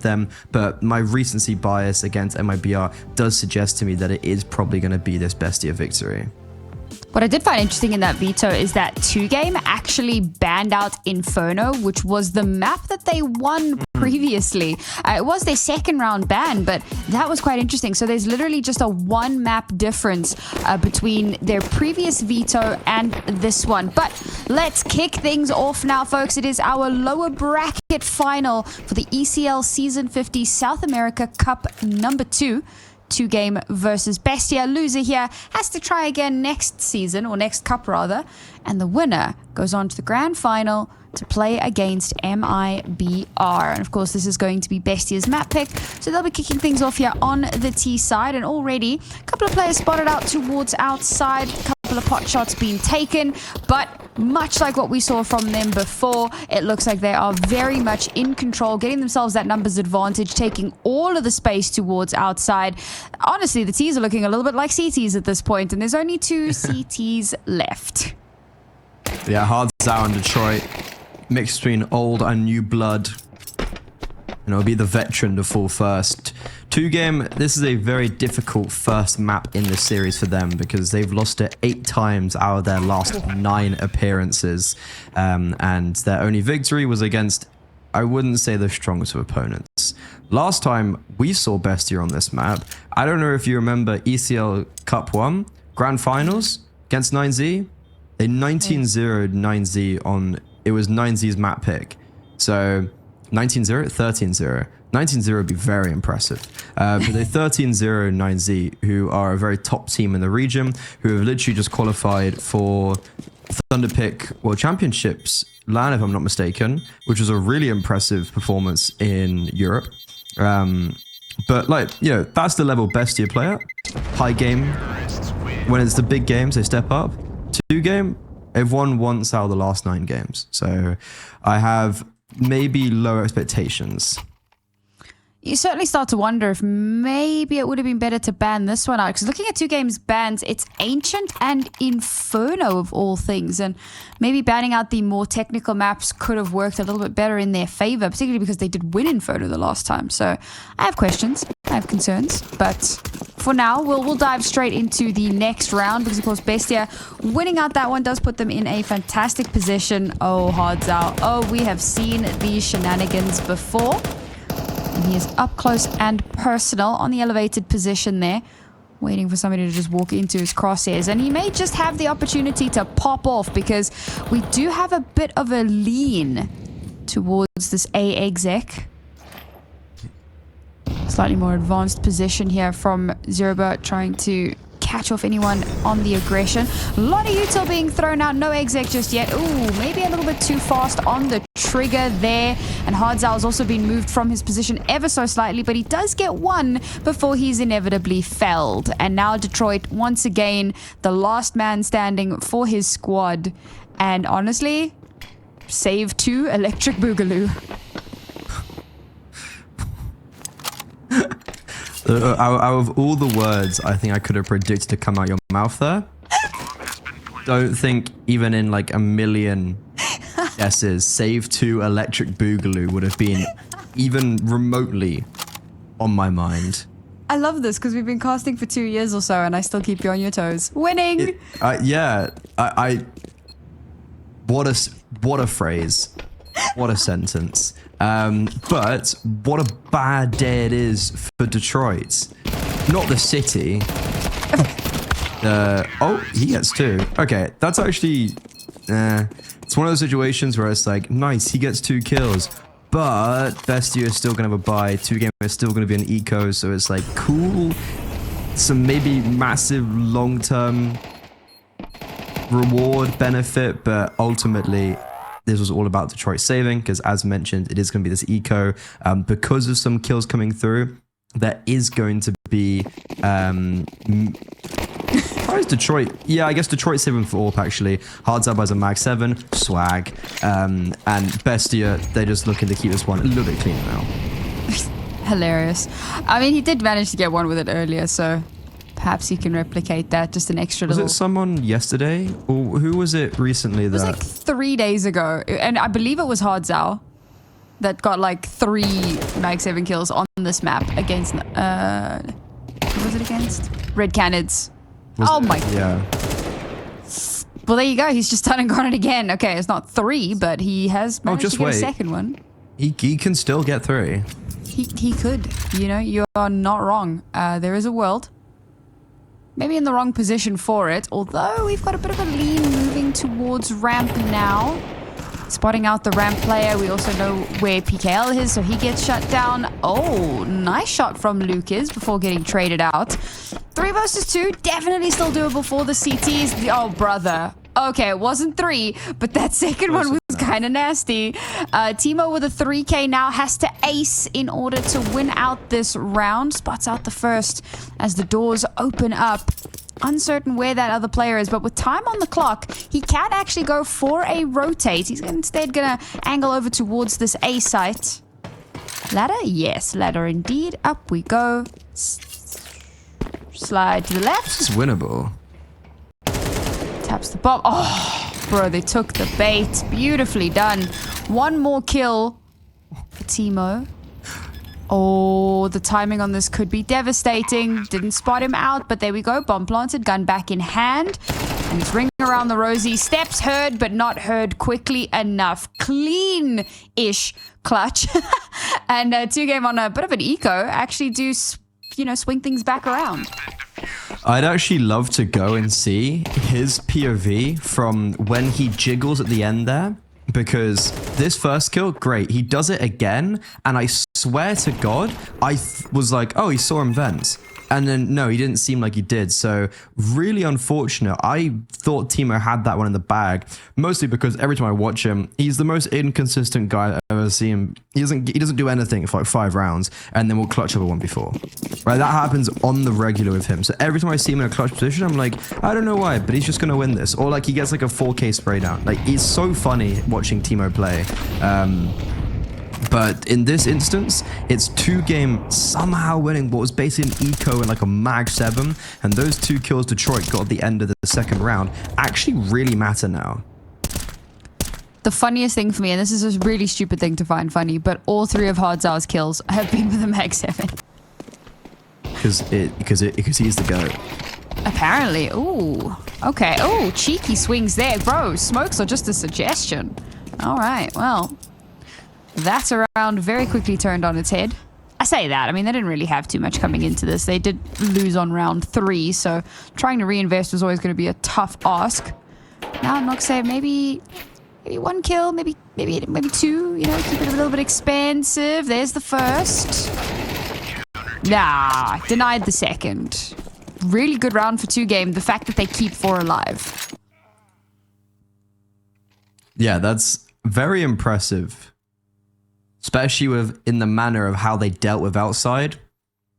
them, but my recency bias against MIBR does suggest to me that it is probably going to be this Bestia victory. What I did find interesting in that veto is that 2Game actually banned out Inferno, which was the map that they won previously. It was their second round ban, but that was quite interesting. So there's literally just a 1 map difference between their previous veto and this one. But let's kick things off now, folks. It is our lower bracket final for the ECL Season 50 South America Cup number 2. 2Game versus Bestia. Loser here has to try again next season, or next cup rather, and the winner goes on to the grand final to play against MIBR. And of course, this is going to be Bestia's map pick, so they'll be kicking things off here on the T side. And already a couple of players spotted out towards outside, a couple of pot shots being taken, but much like what we saw from them before, it looks like they are very much in control, getting themselves that numbers advantage, taking all of the space towards outside. Honestly, the T's are looking a little bit like CTs at this point, and there's only 2 CTs left. Yeah, hard out in Detroit. Mixed between old and new blood. And it'll be the veteran to fall first. 2Game, this is a very difficult first map in the series for them because they've lost it 8 times out of their last 9 appearances. And their only victory was against, I wouldn't say the strongest of opponents. Last time we saw Bestia on this map, I don't know if you remember ECL Cup 1, Grand Finals against 9Z. They 19-0'd 9Z on, it was 9Z's map pick. So 19-0, 13-0. 19-0 would be very impressive. But they 13-0 9Z, who are a very top team in the region, who have literally just qualified for Thunderpick World Championships LAN, if I'm not mistaken, which was a really impressive performance in Europe. But like, you know, that's the level Bestia player. High game. When it's the big games, they step up. 2Game, they've won once out of the last 9 games. So I have maybe lower expectations. You certainly start to wonder if maybe it would have been better to ban this one out. Because looking at 2Game's bans, it's Ancient and Inferno of all things. And maybe banning out the more technical maps could have worked a little bit better in their favor, particularly because they did win Inferno the last time. So I have questions, I have concerns. But for now, we'll dive straight into the next round. Because, of course, Bestia winning out that one does put them in a fantastic position. Oh, Hards out. Oh, we have seen these shenanigans before. And he is up close and personal on the elevated position there, waiting for somebody to just walk into his crosshairs. And he may just have the opportunity to pop off because we do have a bit of a lean towards this A exec. Slightly more advanced position here from Zeroba, trying to catch off anyone on the aggression. A lot of util being thrown out. No exec just yet. Ooh, maybe a little bit too fast on the trigger there. And Hardzal has also been moved from his position ever so slightly, but he does get one before he's inevitably felled. And now Detroit, once again, the last man standing for his squad. And honestly, save 2 Electric Boogaloo. Out of all the words I think I could have predicted to come out your mouth there, don't think even in like a million guesses, save 2 Electric Boogaloo would have been even remotely on my mind. I love this because we've been casting for 2 years or so and I still keep you on your toes. Winning! Yeah, what a phrase. What a sentence. But what a bad day it is for Detroit. Not the city. Oh, he gets 2. Okay, that's actually... it's one of those situations where it's like, nice, he gets 2 kills. But Bestia is still going to have a buy. 2Game is still going to be an eco, so it's like, cool. Some maybe massive long-term reward benefit, but ultimately... this was all about Detroit saving, because as mentioned, it is going to be this eco. Because of some kills coming through, there is going to be... why is Detroit? Yeah, I guess Detroit saving for AWP, actually. Hardzab has a mag 7, swag. And Bestia, they're just looking to keep this one a little bit cleaner now. Hilarious. I mean, he did manage to get one with it earlier, so... perhaps you can replicate that, just an extra little... Was it someone yesterday? Or who was it recently that... It was like 3 days ago. And I believe it was Hardzal. that got like 3 Mag 7 kills on this map against, who was it against? Red Canids. Oh my. Yeah. Well, there you go. He's just done and gone it again. Okay, it's not 3, but he has managed to get a second one. He can still get 3. He could. You know, you are not wrong. There is a world. Maybe in the wrong position for it, although we've got a bit of a lean moving towards ramp now. Spotting out the ramp player. We also know where PKL is, so he gets shut down. Oh, nice shot from lukiz before getting traded out. 3 versus 2, definitely still doable for the CTs. Oh, brother. Okay, it wasn't 3, but that second one was kind of nasty. Timo with a 3K now has to ace in order to win out this round. Spots out the first as the doors open up. Uncertain where that other player is, but with time on the clock, he can actually go for a rotate. He's instead gonna angle over towards this A site. Ladder? Yes, ladder indeed. Up we go. Slide to the left. This is winnable. Taps the bomb. Oh, bro, they took the bait. Beautifully done. 1 more kill for Timo. Oh, the timing on this could be devastating. Didn't spot him out, but there we go. Bomb planted, gun back in hand. And he's ringing around the rosy. Steps heard, but not heard quickly enough. Clean-ish clutch. And 2Game on a bit of an eco actually do, you know, swing things back around. I'd actually love to go and see his POV from when he jiggles at the end there. Because this first kill, great. He does it again, and I swear to God, I was like, oh, he saw him vent. And then, no, he didn't seem like he did. So, really unfortunate. I thought Timo had that one in the bag. Mostly because every time I watch him, he's the most inconsistent guy I've ever seen. He doesn't do anything for like 5 rounds, and then we'll clutch up a 1v4. Right, that happens on the regular with him. So, every time I see him in a clutch position, I'm like, I don't know why, but he's just going to win this. Or like, he gets like a 4K spray down. Like, it's so funny watching Timo play. But in this instance, it's 2Game somehow winning what was basically an eco and like a mag 7. And those 2 kills Detroit got at the end of the second round actually really matter now. The funniest thing for me, and this is a really stupid thing to find funny, but all 3 of Hardzau's kills have been with a mag 7. Because he's the GOAT. Apparently. Ooh. Okay. Oh, cheeky swings there. Bro, smokes are just a suggestion. All right. Well, that's a round very quickly turned on its head. I say that. I mean, they didn't really have too much coming into this. They did lose on round 3, so trying to reinvest was always going to be a tough ask. Now I'm not saying maybe 1 kill, maybe 2. You know, keep it a little bit expansive. There's the first. Nah, denied the second. Really good round for 2Game. The fact that they keep 4 alive. Yeah, that's very impressive. Especially in the manner of how they dealt with outside.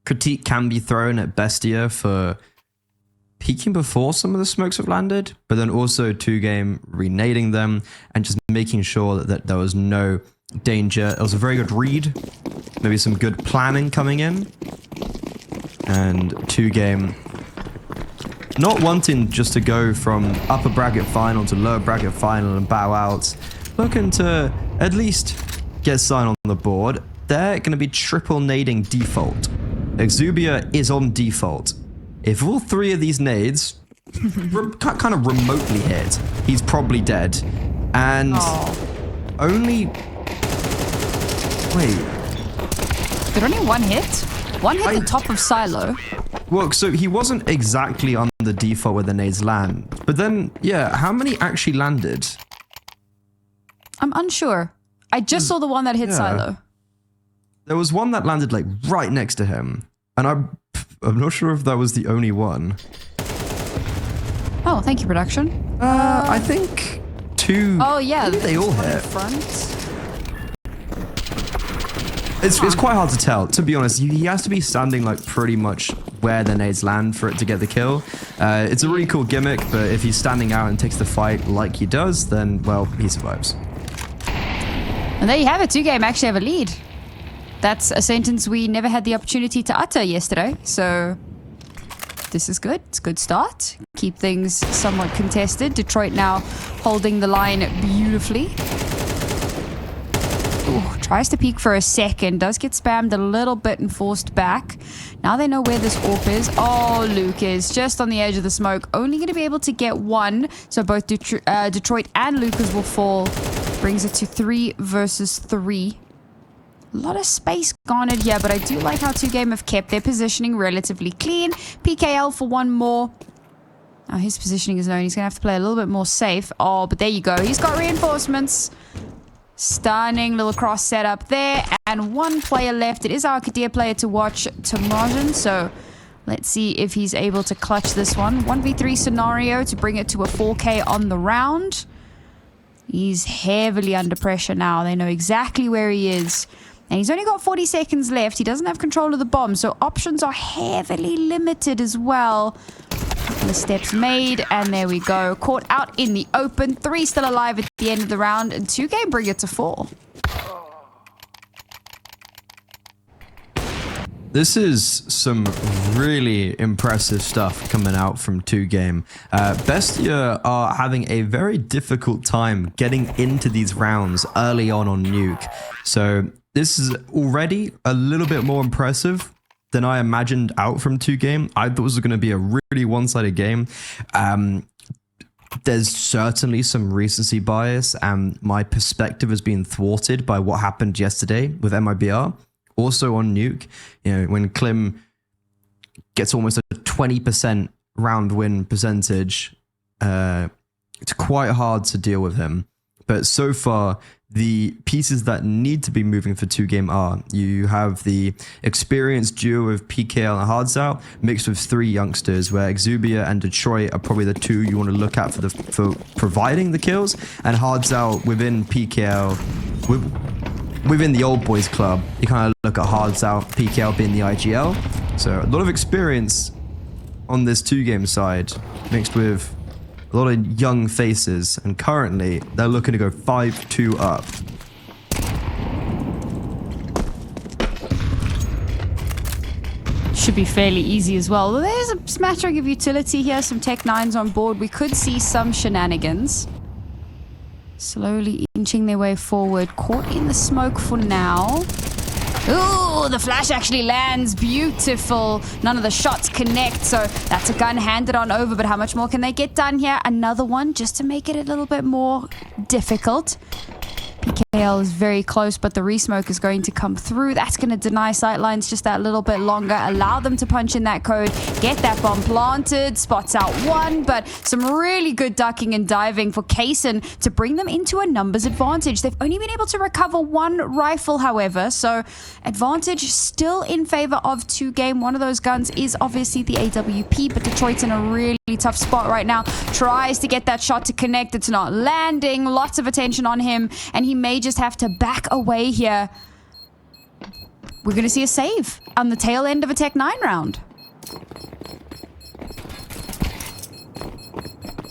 Critique can be thrown at BESTIA for peeking before some of the smokes have landed, but then also 2Game renading them and just making sure that there was no danger. It was a very good read, maybe some good planning coming in, and 2Game not wanting just to go from upper bracket final to lower bracket final and bow out, looking to at least get sign on the board. They're going to be triple nading default. Exubia is on default. If all 3 of these nades kind of remotely hit, he's probably dead. And only... Wait. Did only 1 hit? 1 hit the top of silo. Well, so he wasn't exactly on the default where the nades land. But then, yeah, how many actually landed? I'm unsure. I just saw the one that hit silo. There was one that landed like right next to him. And I'm not sure if that was the only one. Oh, thank you, production. I think 2. Oh, yeah. Maybe they all hit. Front. It's quite hard to tell. To be honest, he has to be standing like pretty much where the nades land for it to get the kill. It's a really cool gimmick, but if he's standing out and takes the fight like he does, then, well, he survives. And there you have it. 2Game actually have a lead. That's a sentence we never had the opportunity to utter yesterday. So this is good. It's a good start. Keep things somewhat contested. Detroit now holding the line beautifully. Ooh, tries to peek for a second. Does get spammed a little bit and forced back. Now they know where this AWP is. Oh, lukiz just on the edge of the smoke. Only going to be able to get one. So both Detroit and lukiz will fall. Brings it to 3 versus 3. A lot of space garnered here, but I do like how 2Game have kept their positioning relatively clean. PKL for one more. Now his positioning is known. He's going to have to play a little bit more safe. Oh, but there you go. He's got reinforcements. Stunning little cross setup there. And one player left. It is our Kadir player to watch, Mirage. So let's see if he's able to clutch this one. 1v3 scenario to bring it to a 4K on the round. He's heavily under pressure now. They know exactly where he is. And he's only got 40 seconds left. He doesn't have control of the bomb. So options are heavily limited as well. The steps made, and there we go. Caught out in the open. 3 still alive at the end of the round, and 2Game bring it to 4. This is some really impressive stuff coming out from 2Game. BESTIA are having a very difficult time getting into these rounds early on Nuke. So this is already a little bit more impressive than I imagined out from 2Game. I thought it was going to be a really one-sided game. There's certainly some recency bias, and my perspective has been thwarted by what happened yesterday with MIBR. Also on Nuke, you know, when Klim gets almost a 20% round win percentage, it's quite hard to deal with him. But so far, the pieces that need to be moving for 2Game are, you have the experienced duo of PKL and Hardzao mixed with 3 youngsters, where Exubia and Detroit are probably the 2 you want to look at for providing the kills, and Hardzao within PKL, within the old boys club, you kind of look at Hardzao, PKL being the IGL. So a lot of experience on this 2Game side, mixed with a lot of young faces, and currently they're looking to go 5-2 up. Should be fairly easy as well. There's a smattering of utility here, some Tech 9s on board. We could see some shenanigans. Slowly inching their way forward. Caught in the smoke for now. Ooh, the flash actually lands. Beautiful. None of the shots connect, so that's a gun handed on over. But how much more can they get done here? Another one just to make it a little bit more difficult. PKL is very close, but the resmoke is going to come through. That's going to deny sightlines just that little bit longer. Allow them to punch in that code. Get that bomb planted. Spots out one, but some really good ducking and diving for Kaysen to bring them into a numbers advantage. They've only been able to recover 1 rifle, however, so advantage still in favor of 2Game. One of those guns is obviously the AWP, but Detroit's in a really tough spot right now. Tries to get that shot to connect. It's not landing. Lots of attention on him, and he may just have to back away here. We're going to see a save on the tail end of a Tech 9 round.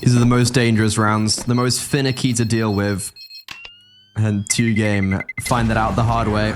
These are the most dangerous rounds, the most finicky to deal with. And 2Game find that out the hard way.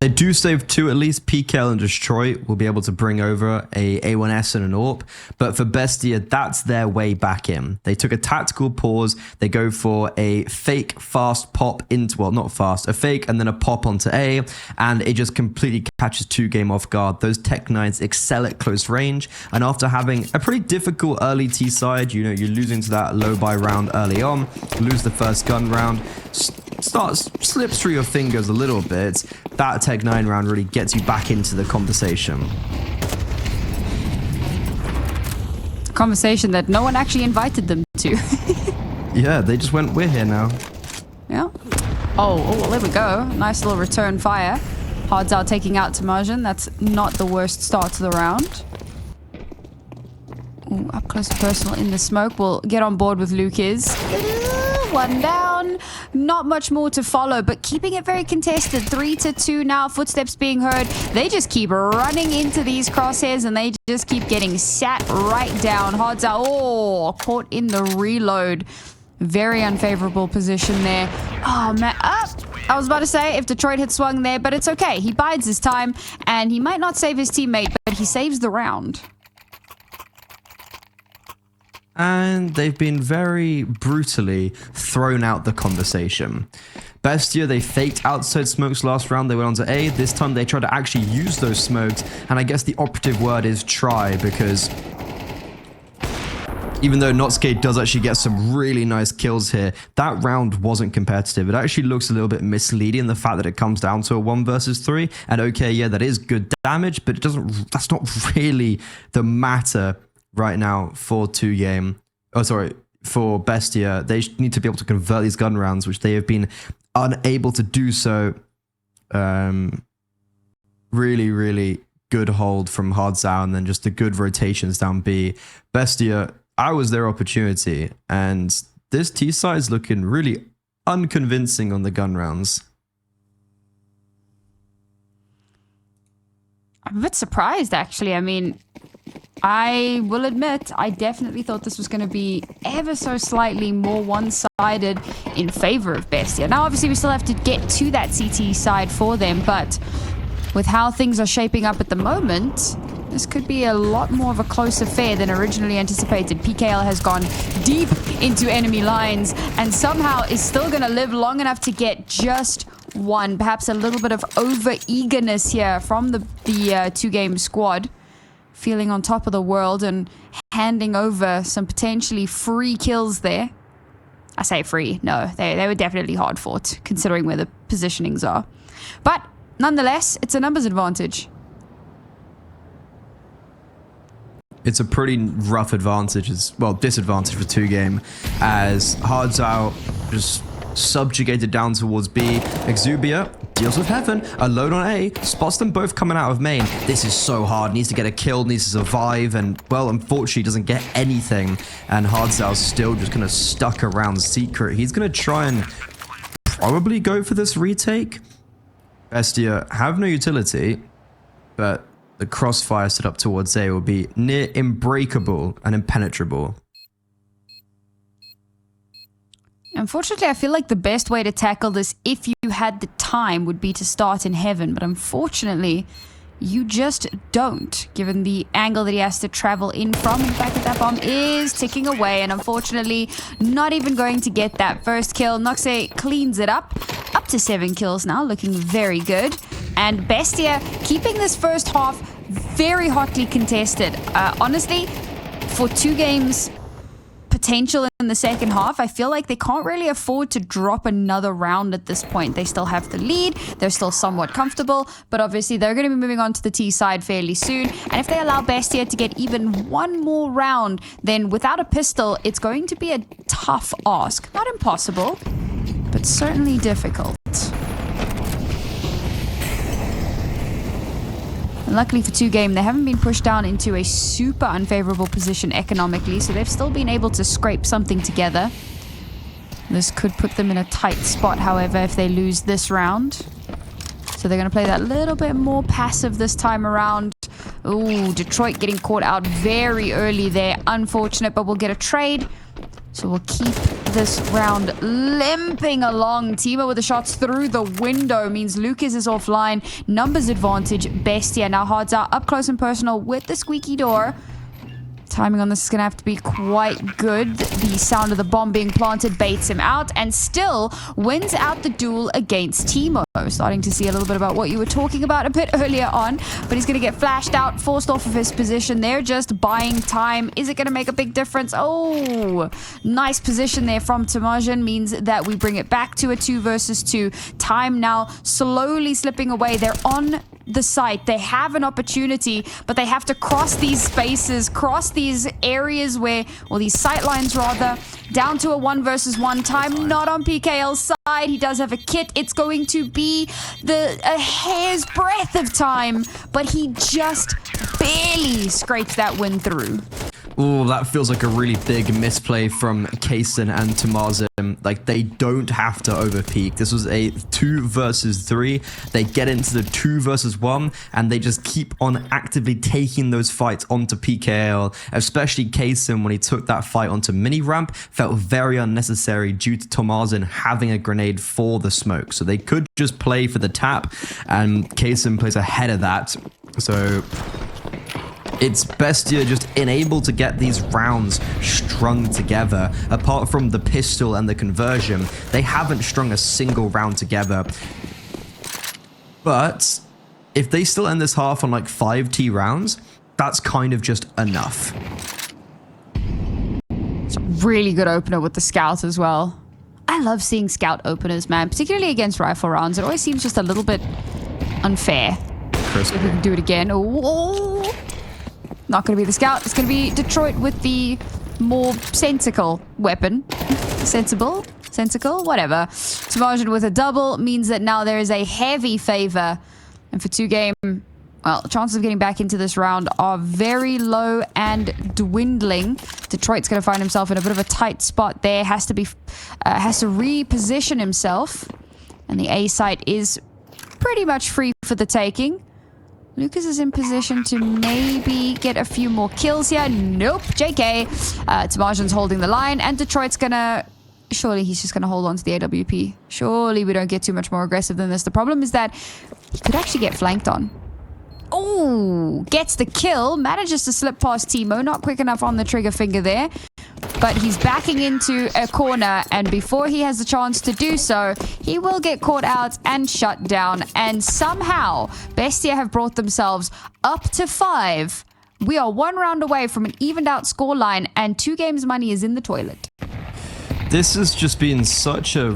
They do save 2 at least. PKL and Detroit will be able to bring over a A1S and an AWP. But for BESTIA, that's their way back in. They took a tactical pause. They go for a fake fast pop into, well, not fast, a fake and then a pop onto A. And it just completely catches 2Game off guard. Those Tech 9s excel at close range. And after having a pretty difficult early T side, you know, you're losing to that low buy round early on, lose the first gun round, slips through your fingers a little bit. That Tech 9 round really gets you back into the conversation. Conversation that no one actually invited them to. Yeah, they just went, we're here now. Yeah. Oh, well, there we go. Nice little return fire. Hardzao taking out Tamajan. That's not the worst start to the round. Ooh, up close and personal in the smoke. We'll get on board with lukiz. One down. Not much more to follow, but keeping it very contested. 3-2 now. Footsteps being heard. They just keep running into these crosshairs, and they just keep getting sat right down. Hardzao, oh, caught in the reload. Very unfavorable position there. Oh, man. I was about to say if Detroit had swung there, but it's okay. He bides his time, and he might not save his teammate, but he saves the round. and they've been very brutally thrown out the conversation. BESTIA, they faked outside smokes last round. They went on to A. This time they tried to actually use those smokes, and I guess the operative word is try, because even though Notsuke does actually get some really nice kills here, that round wasn't competitive. It actually looks a little bit misleading, the fact that it comes down to a 1 versus 3. And okay, yeah, that is good damage, but it doesn't. That's not really the matter right now for 2Game. Oh, sorry, for BESTIA. They need to be able to convert these gun rounds, which they have been unable to do so. Really, really good hold from Hardzao, and then just the good rotations down B. BESTIA, I was their opportunity, and this T side is looking really unconvincing on the gun rounds. I'm a bit surprised, actually. I mean, I will admit, I definitely thought this was going to be ever so slightly more one-sided in favor of BESTIA. Now, obviously, we still have to get to that CT side for them, but with how things are shaping up at the moment, this could be a lot more of a close affair than originally anticipated. PKL has gone deep into enemy lines and somehow is still going to live long enough to get just one. Perhaps a little bit of over-eagerness here from the 2Game squad. Feeling on top of the world and handing over some potentially free kills there. I say free. No, they were definitely hard fought, considering where the positionings are. But nonetheless, it's a numbers advantage. It's a pretty rough advantage, disadvantage for 2Game, as Hardzao just subjugated down towards B. Exubia deals with Heaven, alone on A, spots them both coming out of main. This is so hard, needs to get a kill, needs to survive, and, well, unfortunately doesn't get anything. And Hardzao's still just kind of stuck around Secret. He's going to try and probably go for this retake. BESTIA have no utility, but the crossfire set up towards A will be near unbreakable and impenetrable. Unfortunately, I feel like the best way to tackle this, if you had the time, would be to start in Heaven. But unfortunately, you just don't, given the angle that he has to travel in from. In fact, that bomb is ticking away, and unfortunately, not even going to get that first kill. Noxe cleans it up to 7 kills now, looking very good. And BESTIA keeping this first half very hotly contested. Honestly, for 2Games potential in the second half, I feel like they can't really afford to drop another round at this point. They still have the lead, they're still somewhat comfortable, but obviously they're going to be moving on to the T side fairly soon, and if they allow BESTIA to get even one more round, then without a pistol, it's going to be a tough ask. Not impossible, but certainly difficult. Luckily for 2Game, they haven't been pushed down into a super unfavorable position economically, so they've still been able to scrape something together. This could put them in a tight spot, however, if they lose this round. So they're going to play that little bit more passive this time around. Ooh, Detroit getting caught out very early there. Unfortunate, but we'll get a trade. So we'll keep this round limping along. Timo with the shots through the window means lukiz is offline. Numbers advantage, BESTIA. Now Hardzao up close and personal with the squeaky door. Timing on this is going to have to be quite good. The sound of the bomb being planted baits him out and still wins out the duel against Timo. Starting to see a little bit about what you were talking about a bit earlier on, but he's going to get flashed out, forced off of his position. They're just buying time. Is it going to make a big difference? Oh, nice position there from Tamajan means that we bring it back to a 2 versus 2. Time now slowly slipping away. They're on the site. They have an opportunity, but they have to cross these spaces, cross these areas where, or these sight lines rather, down to a 1 versus 1. Time not on PKL's side. He does have a kit. It's going to be a hair's breadth of time, but he just barely scrapes that win through. Oh, that feels like a really big misplay from Kaysen and Tomazin. Like, they don't have to overpeak. This was a 2 versus 3. They get into the 2 versus 1, and they just keep on actively taking those fights onto PKL, especially Kaysen when he took that fight onto mini ramp. Felt very unnecessary due to Tomazin having a grenade for the smoke. So they could just play for the tap, and Kaysen plays ahead of that. So It's BESTIA just unable to get these rounds strung together. Apart from the pistol and the conversion, they haven't strung a single round together. But if they still end this half on like 5 T rounds, that's kind of just enough. It's a really good opener with the scout as well. I love seeing scout openers, man, particularly against rifle rounds. It always seems just a little bit unfair. Crisp. If we can do it again. Oh, not going to be the scout. It's going to be Detroit with the more sensical weapon. Sensible? Sensical? Whatever. Submersion with a double means that now there is a heavy favor. And for 2-game, well, chances of getting back into this round are very low and dwindling. Detroit's going to find himself in a bit of a tight spot there. Has to reposition himself. And the A site is pretty much free for the taking. Lukiz is in position to maybe get a few more kills here. Nope, JK. Tamarjan's holding the line, and Detroit's gonna... Surely he's just gonna hold on to the AWP. Surely we don't get too much more aggressive than this. The problem is that he could actually get flanked on. Oh, gets the kill. Manages to slip past Timo. Not quick enough on the trigger finger there. But he's backing into a corner, and before he has the chance to do so, he will get caught out and shut down. And somehow, BESTIA have brought themselves up to 5. We are 1 round away from an evened out scoreline, and 2 games money is in the toilet. This has just been such a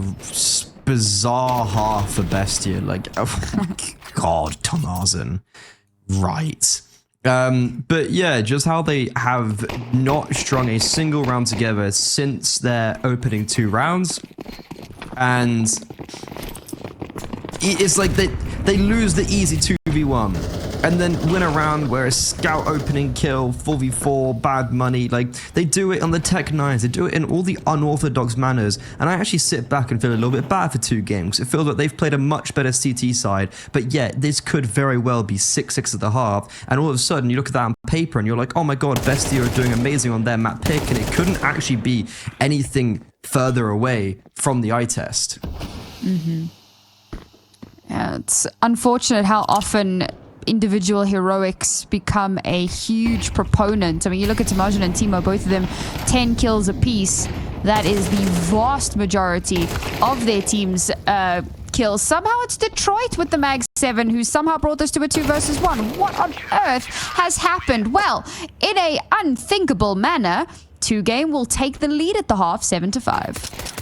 bizarre half for BESTIA. Like, oh my God, Tomazen. Right. But yeah, just how they have not strung a single round together since their opening 2 rounds. And it's like they lose the easy 2v1 and then win a round where a scout opening kill, 4v4, bad money. Like, they do it on the Tech 9s. They do it in all the unorthodox manners. And I actually sit back and feel a little bit bad for 2 games. It feels like they've played a much better CT side. But yeah, this could very well be 6-6 at the half. And all of a sudden, you look at that on paper and you're like, oh my God, BESTIA are doing amazing on their map pick. And it couldn't actually be anything further away from the eye test. Mm-hmm. Yeah, it's unfortunate how often individual heroics become a huge proponent. I mean, you look at Tamarjan and Timo, both of them 10 kills apiece. That is the vast majority of their team's kills. Somehow it's Detroit with the Mag 7 who somehow brought this to a 2 versus 1. What on earth has happened? Well, in a unthinkable manner, 2-game will take the lead at the half, 7-5.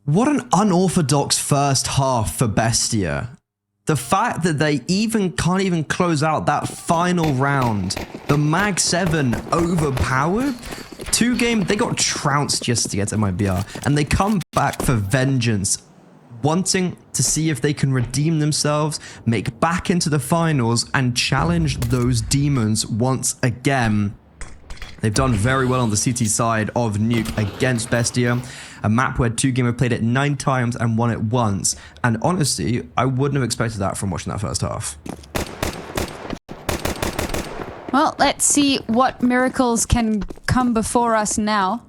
What an unorthodox first half for Bestia. The fact that they can't even close out that final round. The Mag 7 overpowered. 2-game, they got trounced just to get to MIBR. And they come back for vengeance, wanting to see if they can redeem themselves, make back into the finals, and challenge those demons once again. They've done very well on the CT side of Nuke against Bestia, a map where 2-game have played it 9 times and won it once. And honestly, I wouldn't have expected that from watching that first half. Well, let's see what miracles can come before us now.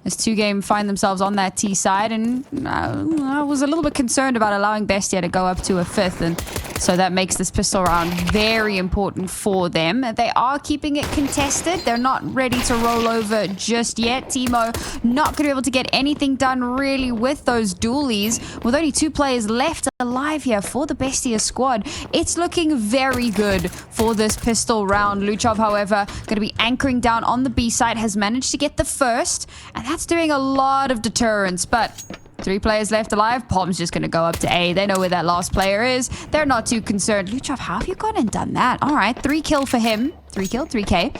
As 2-game find themselves on that T side, and I was a little bit concerned about allowing Bestia to go up to a 5th, and so that makes this pistol round very important for them. They are keeping it contested. They're not ready to roll over just yet. Timo not going to be able to get anything done really with those dualies. With only 2 players left alive here for the Bestia squad, it's looking very good for this pistol round. Luchov, however, going to be anchoring down on the B side, has managed to get the first, and that's doing a lot of deterrence, but 3 players left alive. Pom's just going to go up to A. They know where that last player is. They're not too concerned. Luchov, how have you gone and done that? All right, 3 kill for him. 3 kill, 3K.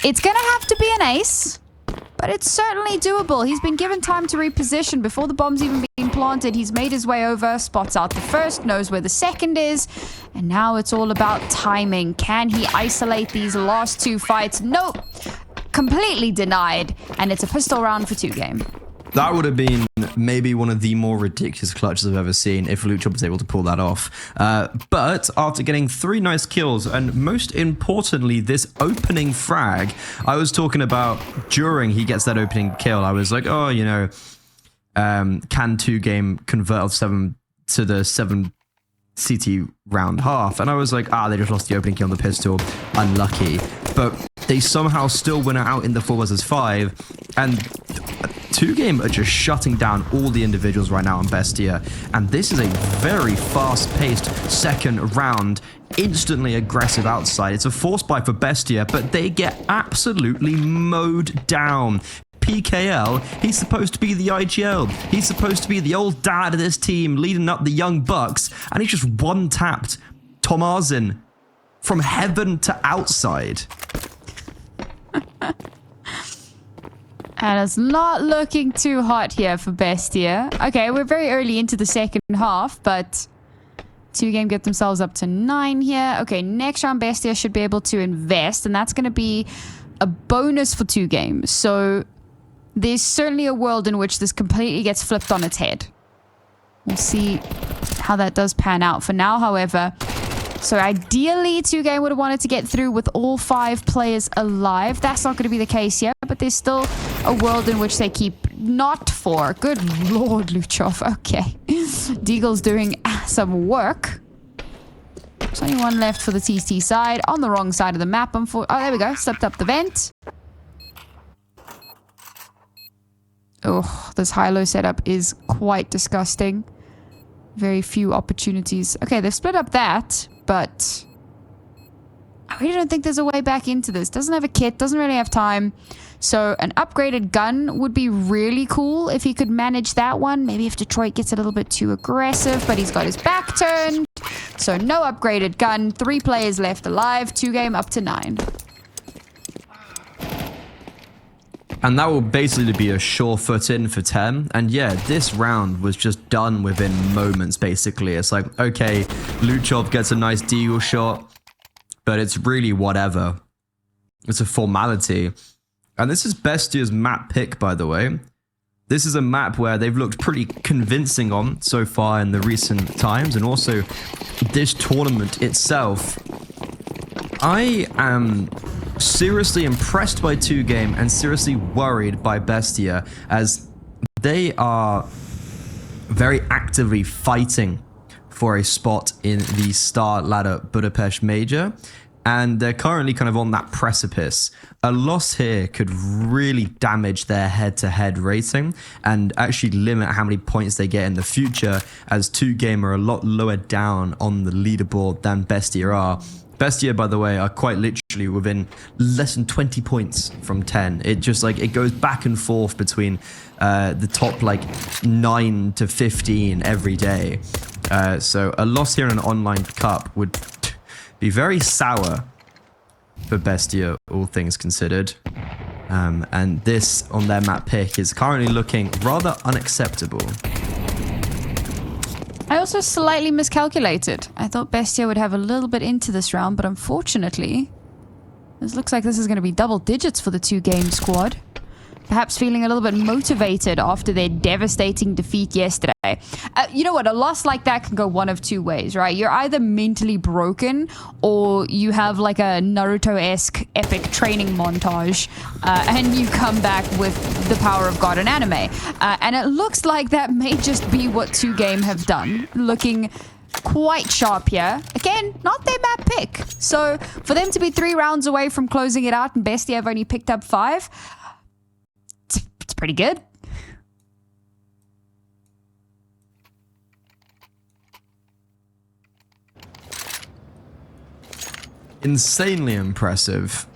It's going to have to be an ace, but it's certainly doable. He's been given time to reposition before the bomb's even been planted. He's made his way over, spots out the first, knows where the second is, and now it's all about timing. Can he isolate these last 2 fights? Nope. Completely denied, and it's a pistol round for 2-game. That would have been maybe one of the more ridiculous clutches I've ever seen if Luchov was able to pull that off. But after getting 3 nice kills, and most importantly, this opening frag, I was talking about during he gets that opening kill, I was like, oh, you know, can 2-game convert 7 to the 7 CT round half? And I was like, they just lost the opening kill on the pistol. Unlucky. But they somehow still win it out in the 4 vs 5. And 2-game are just shutting down all the individuals right now on Bestia. And this is a very fast-paced second round. Instantly aggressive outside. It's a force buy for Bestia, but they get absolutely mowed down. PKL, he's supposed to be the IGL. He's supposed to be the old dad of this team, leading up the young bucks, and he just one-tapped Tomarzin from heaven to outside. And it's not looking too hot here for Bestia. Okay, we're very early into the second half, but 2-game get themselves up to 9 here. Okay, next round Bestia should be able to invest, and that's going to be a bonus for 2-game. So there's certainly a world in which this completely gets flipped on its head. We'll see how that does pan out. For now, however, so ideally 2-game would have wanted to get through with all 5 players alive. That's not going to be the case yet, but there's still a world in which they keep not 4. Good lord, Luchov. Okay. Deagle's doing some work. There's only 1 left for the TT side. On the wrong side of the map. Oh, there we go. Slipped up the vent. Oh, this high-low setup is quite disgusting. Very few opportunities. Okay, they've split up that, but I really don't think there's a way back into this. Doesn't have a kit, doesn't really have time. So an upgraded gun would be really cool if he could manage that one. Maybe if Detroit gets a little bit too aggressive, but he's got his back turned. So no upgraded gun. 3 players left alive. 2-game up to 9. And that will basically be a sure foot in for 10. And yeah, this round was just done within moments, basically. It's like, okay, Luchov gets a nice deagle shot, but it's really whatever. It's a formality. And this is Bestia's map pick, by the way. This is a map where they've looked pretty convincing on so far in the recent times. And also, this tournament itself, I am seriously impressed by 2-game and seriously worried by Bestia, as they are very actively fighting for a spot in the Star Ladder Budapest Major, and they're currently kind of on that precipice. A loss here could really damage their head-to-head rating and actually limit how many points they get in the future, as 2-game are a lot lower down on the leaderboard than Bestia are. Bestia, by the way, are quite literally literally within less than 20 points from 10. It just like, it goes back and forth between the top like 9 to 15 every day. So a loss here in an online cup would be very sour for BESTIA, all things considered. And this on their map pick is currently looking rather unacceptable. I also slightly miscalculated. I thought BESTIA would have a little bit into this round, but unfortunately, this looks like this is going to be double digits for the 2-game squad. Perhaps feeling a little bit motivated after their devastating defeat yesterday. You know what? A loss like that can go one of two ways, right? You're either mentally broken or you have like a Naruto-esque epic training montage and you come back with the power of God and anime. And it looks like that may just be what 2Game have done. Looking quite sharp here. Again, not their map pick. So for them to be 3 rounds away from closing it out and BESTIA have only picked up 5, it's pretty good. Insanely impressive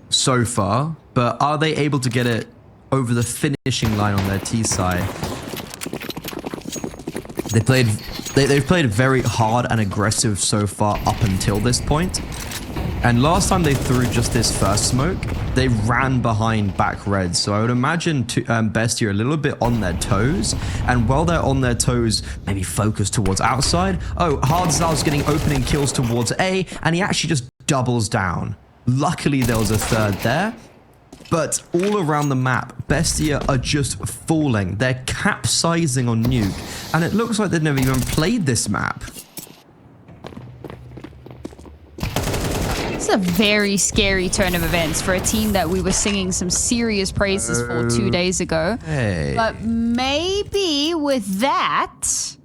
so far, but are they able to get it over the finishing line on their T side? They've played very hard and aggressive so far up until this point. And last time they threw just this first smoke, they ran behind back red. So I would imagine BESTIA are a little bit on their toes. And while they're on their toes, maybe focus towards outside. Oh, Hardzal's getting opening kills towards A, and he actually just doubles down. Luckily, there was a third there. But all around the map, BESTIA are just falling. They're capsizing on Nuke. And it looks like they've never even played this map. It's a very scary turn of events for a team that we were singing some serious praises for 2 days ago. Hey. But maybe with that,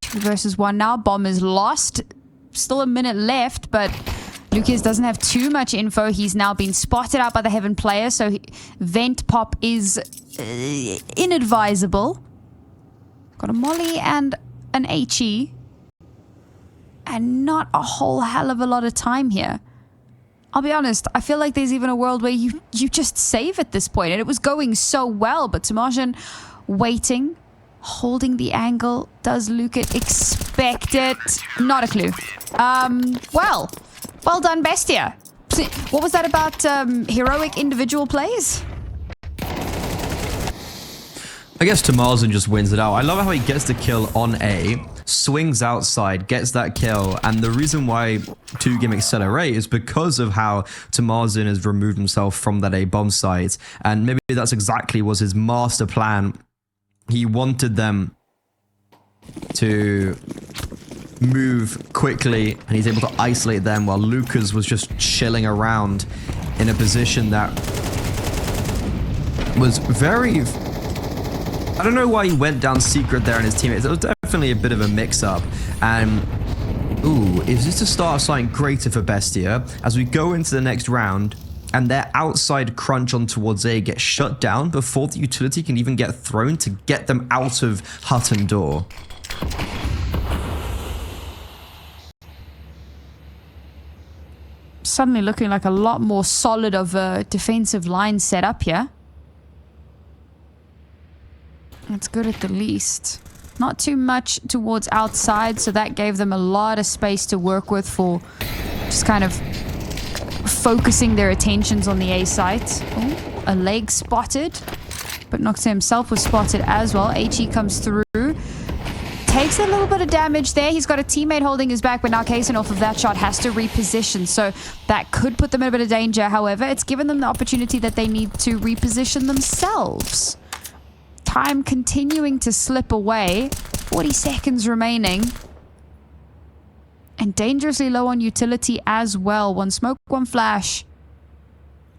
2 versus 1 now. Bomb is lost. Still a minute left, but lukiz doesn't have too much info. He's now been spotted out by the Heaven player, so vent pop is inadvisable. Got a molly and an HE. And not a whole hell of a lot of time here. I'll be honest, I feel like there's even a world where you just save at this point. And it was going so well, but Tamarjan waiting, holding the angle. Does Lukiz expect it? Not a clue. Well done, BESTIA. What was that about heroic individual plays? I guess Tamarjan just wins it out. I love how he gets the kill on A, swings outside, gets that kill, and the reason why 2Game accelerate is because of how Tamarjan has removed himself from that A bomb site, and maybe that's exactly was his master plan. He wanted them to move quickly, and he's able to isolate them while lukiz was just chilling around in a position that was very... I don't know why he went down secret there and his teammates. It was definitely a bit of a mix-up. And, ooh, is this the start of something greater for BESTIA? As we go into the next round, and their outside crunch on towards A gets shut down before the utility can even get thrown to get them out of hut and door. Suddenly looking like a lot more solid of a defensive line set up here. That's good at the least. Not too much towards outside, so that gave them a lot of space to work with for just kind of focusing their attentions on the A site. Oh, a leg spotted, but Noxa himself was spotted as well. HE comes through. Takes a little bit of damage there. He's got a teammate holding his back, but now Kaysen off of that shot has to reposition. So that could put them in a bit of danger. However, it's given them the opportunity that they need to reposition themselves. Time continuing to slip away. 40 seconds remaining. And dangerously low on utility as well. One smoke, one flash.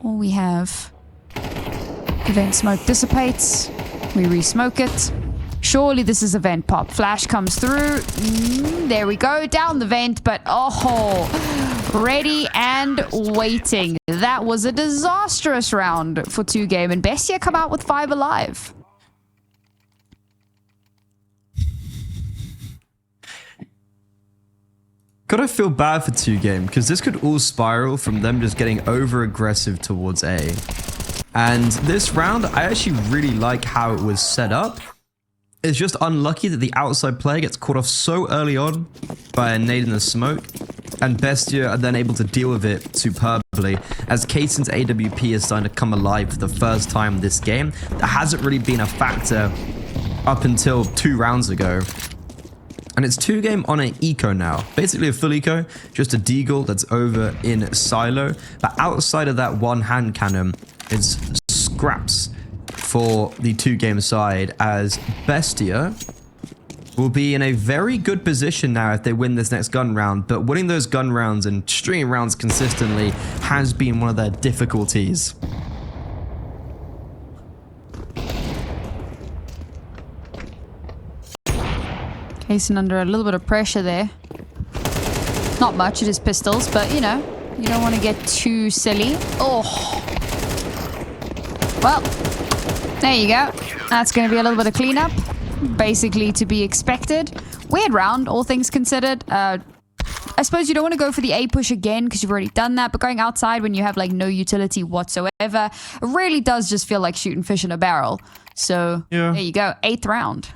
All we have. Event smoke dissipates. We re-smoke it. Surely this is a vent pop. Flash comes through. There we go. Down the vent, but oh, ready and waiting. That was a disastrous round for 2Game, and BESTIA come out with 5 alive. Gotta feel bad for 2Game, because this could all spiral from them just getting over aggressive towards A. And this round, I actually really like how it was set up. It's just unlucky that the outside player gets caught off so early on by a nade in the smoke, and BESTIA are then able to deal with it superbly, as Kaysen's AWP is starting to come alive for the first time this game. That hasn't really been a factor up until 2 rounds ago. And it's 2Game on an eco now. Basically a full eco, just a deagle that's over in silo. But outside of that one hand cannon, it's scraps for the 2Game side, as BESTIA will be in a very good position now if they win this next gun round. But winning those gun rounds and stringing rounds consistently has been one of their difficulties. Kaysen under a little bit of pressure there. Not much, it is pistols, but you know, you don't want to get too silly. Oh. Well, there you go. That's going to be a little bit of cleanup. Basically to be expected. Weird round, all things considered. I suppose you don't want to go for the A push again because you've already done that, but going outside when you have like no utility whatsoever, it really does just feel like shooting fish in a barrel. So yeah. There you go, 8th round.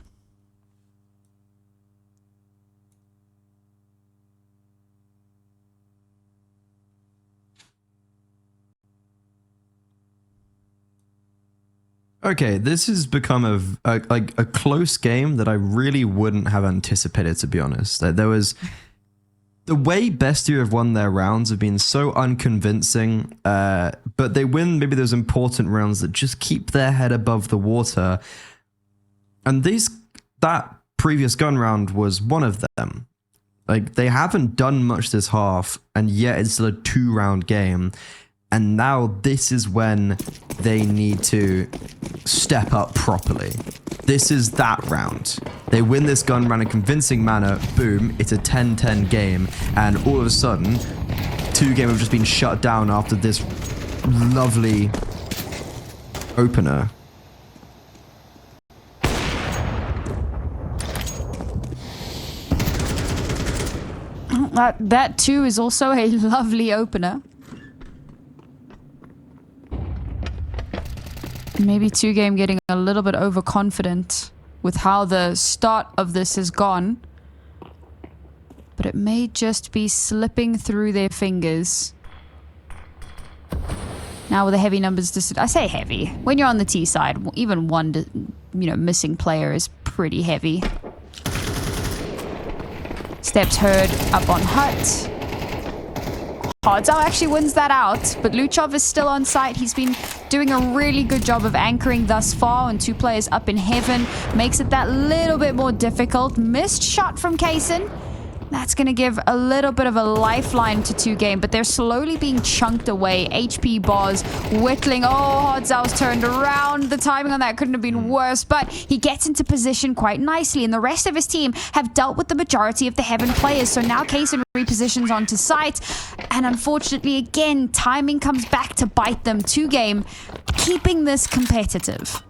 Okay, this has become a close game that I really wouldn't have anticipated, to be honest. There was... The way BESTIA have won their rounds have been so unconvincing, but they win maybe those important rounds that just keep their head above the water. And that previous gun round was one of them. Like, they haven't done much this half, and yet it's still a 2-round game. And now this is when they need to step up properly. This is that round. They win this gun round in a convincing manner. Boom, it's a 10-10 game. And all of a sudden, 2Game have just been shut down after this lovely opener. That too is also a lovely opener. Maybe 2Game getting a little bit overconfident with how the start of this has gone. But it may just be slipping through their fingers. Now with the heavy numbers, I say heavy. When you're on the T side, even one missing player is pretty heavy. Steps heard up on Hut. Hardzao actually wins that out, but Luchov is still on site. He's been doing a really good job of anchoring thus far, and 2 players up in heaven makes it that little bit more difficult. Missed shot from Kaysen. That's going to give a little bit of a lifeline to 2Game, but they're slowly being chunked away. HP bars whittling. Oh, Hardzao's turned around. The timing on that couldn't have been worse, but he gets into position quite nicely, and the rest of his team have dealt with the majority of the heaven players. So now Kaysen repositions onto site, and unfortunately, again, timing comes back to bite them. 2Game keeping this competitive.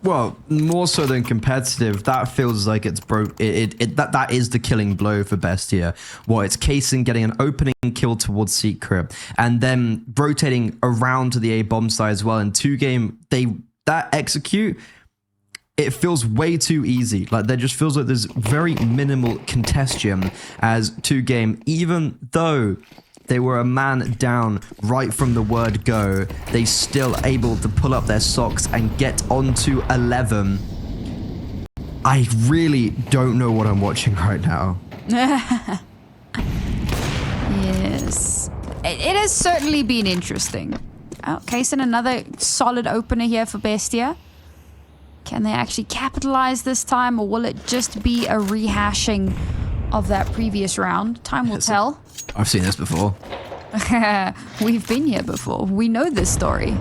Well, more so than competitive, that feels like it's broke. That is the killing blow for BESTIA. Well, it's Kaysen getting an opening kill towards Secret, and then rotating around to the A bomb side as well. In 2Game, that execute, it feels way too easy. Like, there just feels like there's very minimal contestion as 2Game, even though they were a man down right from the word go, they still able to pull up their socks and get onto 11. I really don't know what I'm watching right now. Yes. It has certainly been interesting. Oh, Kaysen, another solid opener here for BESTIA. Can they actually capitalize this time, or will it just be a rehashing of that previous round? Time will tell. I've seen this before. We've been here before. We know this story.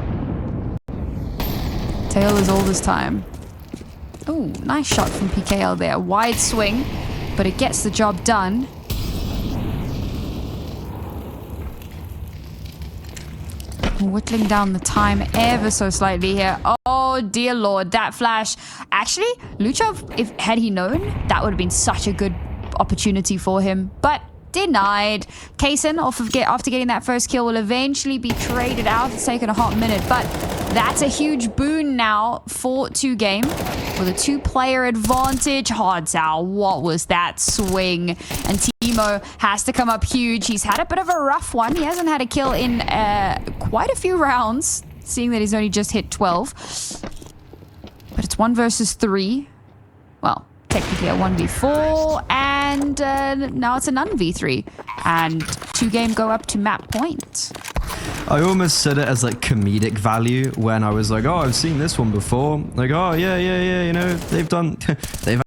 Tale as old as time. Oh, nice shot from PKL there. Wide swing, but it gets the job done. Whittling down the time ever so slightly here. Oh, dear Lord, that flash. Actually, Luchov, had he known, that would have been such a good opportunity for him. But denied. Kaysen, after getting that first kill, will eventually be traded out. It's taken a hot minute, but that's a huge boon now for 2Game. With a 2-player advantage. Hardzao, what was that swing? And Timo has to come up huge. He's had a bit of a rough one. He hasn't had a kill in quite a few rounds, seeing that he's only just hit 12. But it's 1 versus 3. Well, technically a 1v4, and now it's a none v3. And 2Game go up to map point. I almost said it as like comedic value when I was like, oh, I've seen this one before. Like, oh, yeah, you know, they've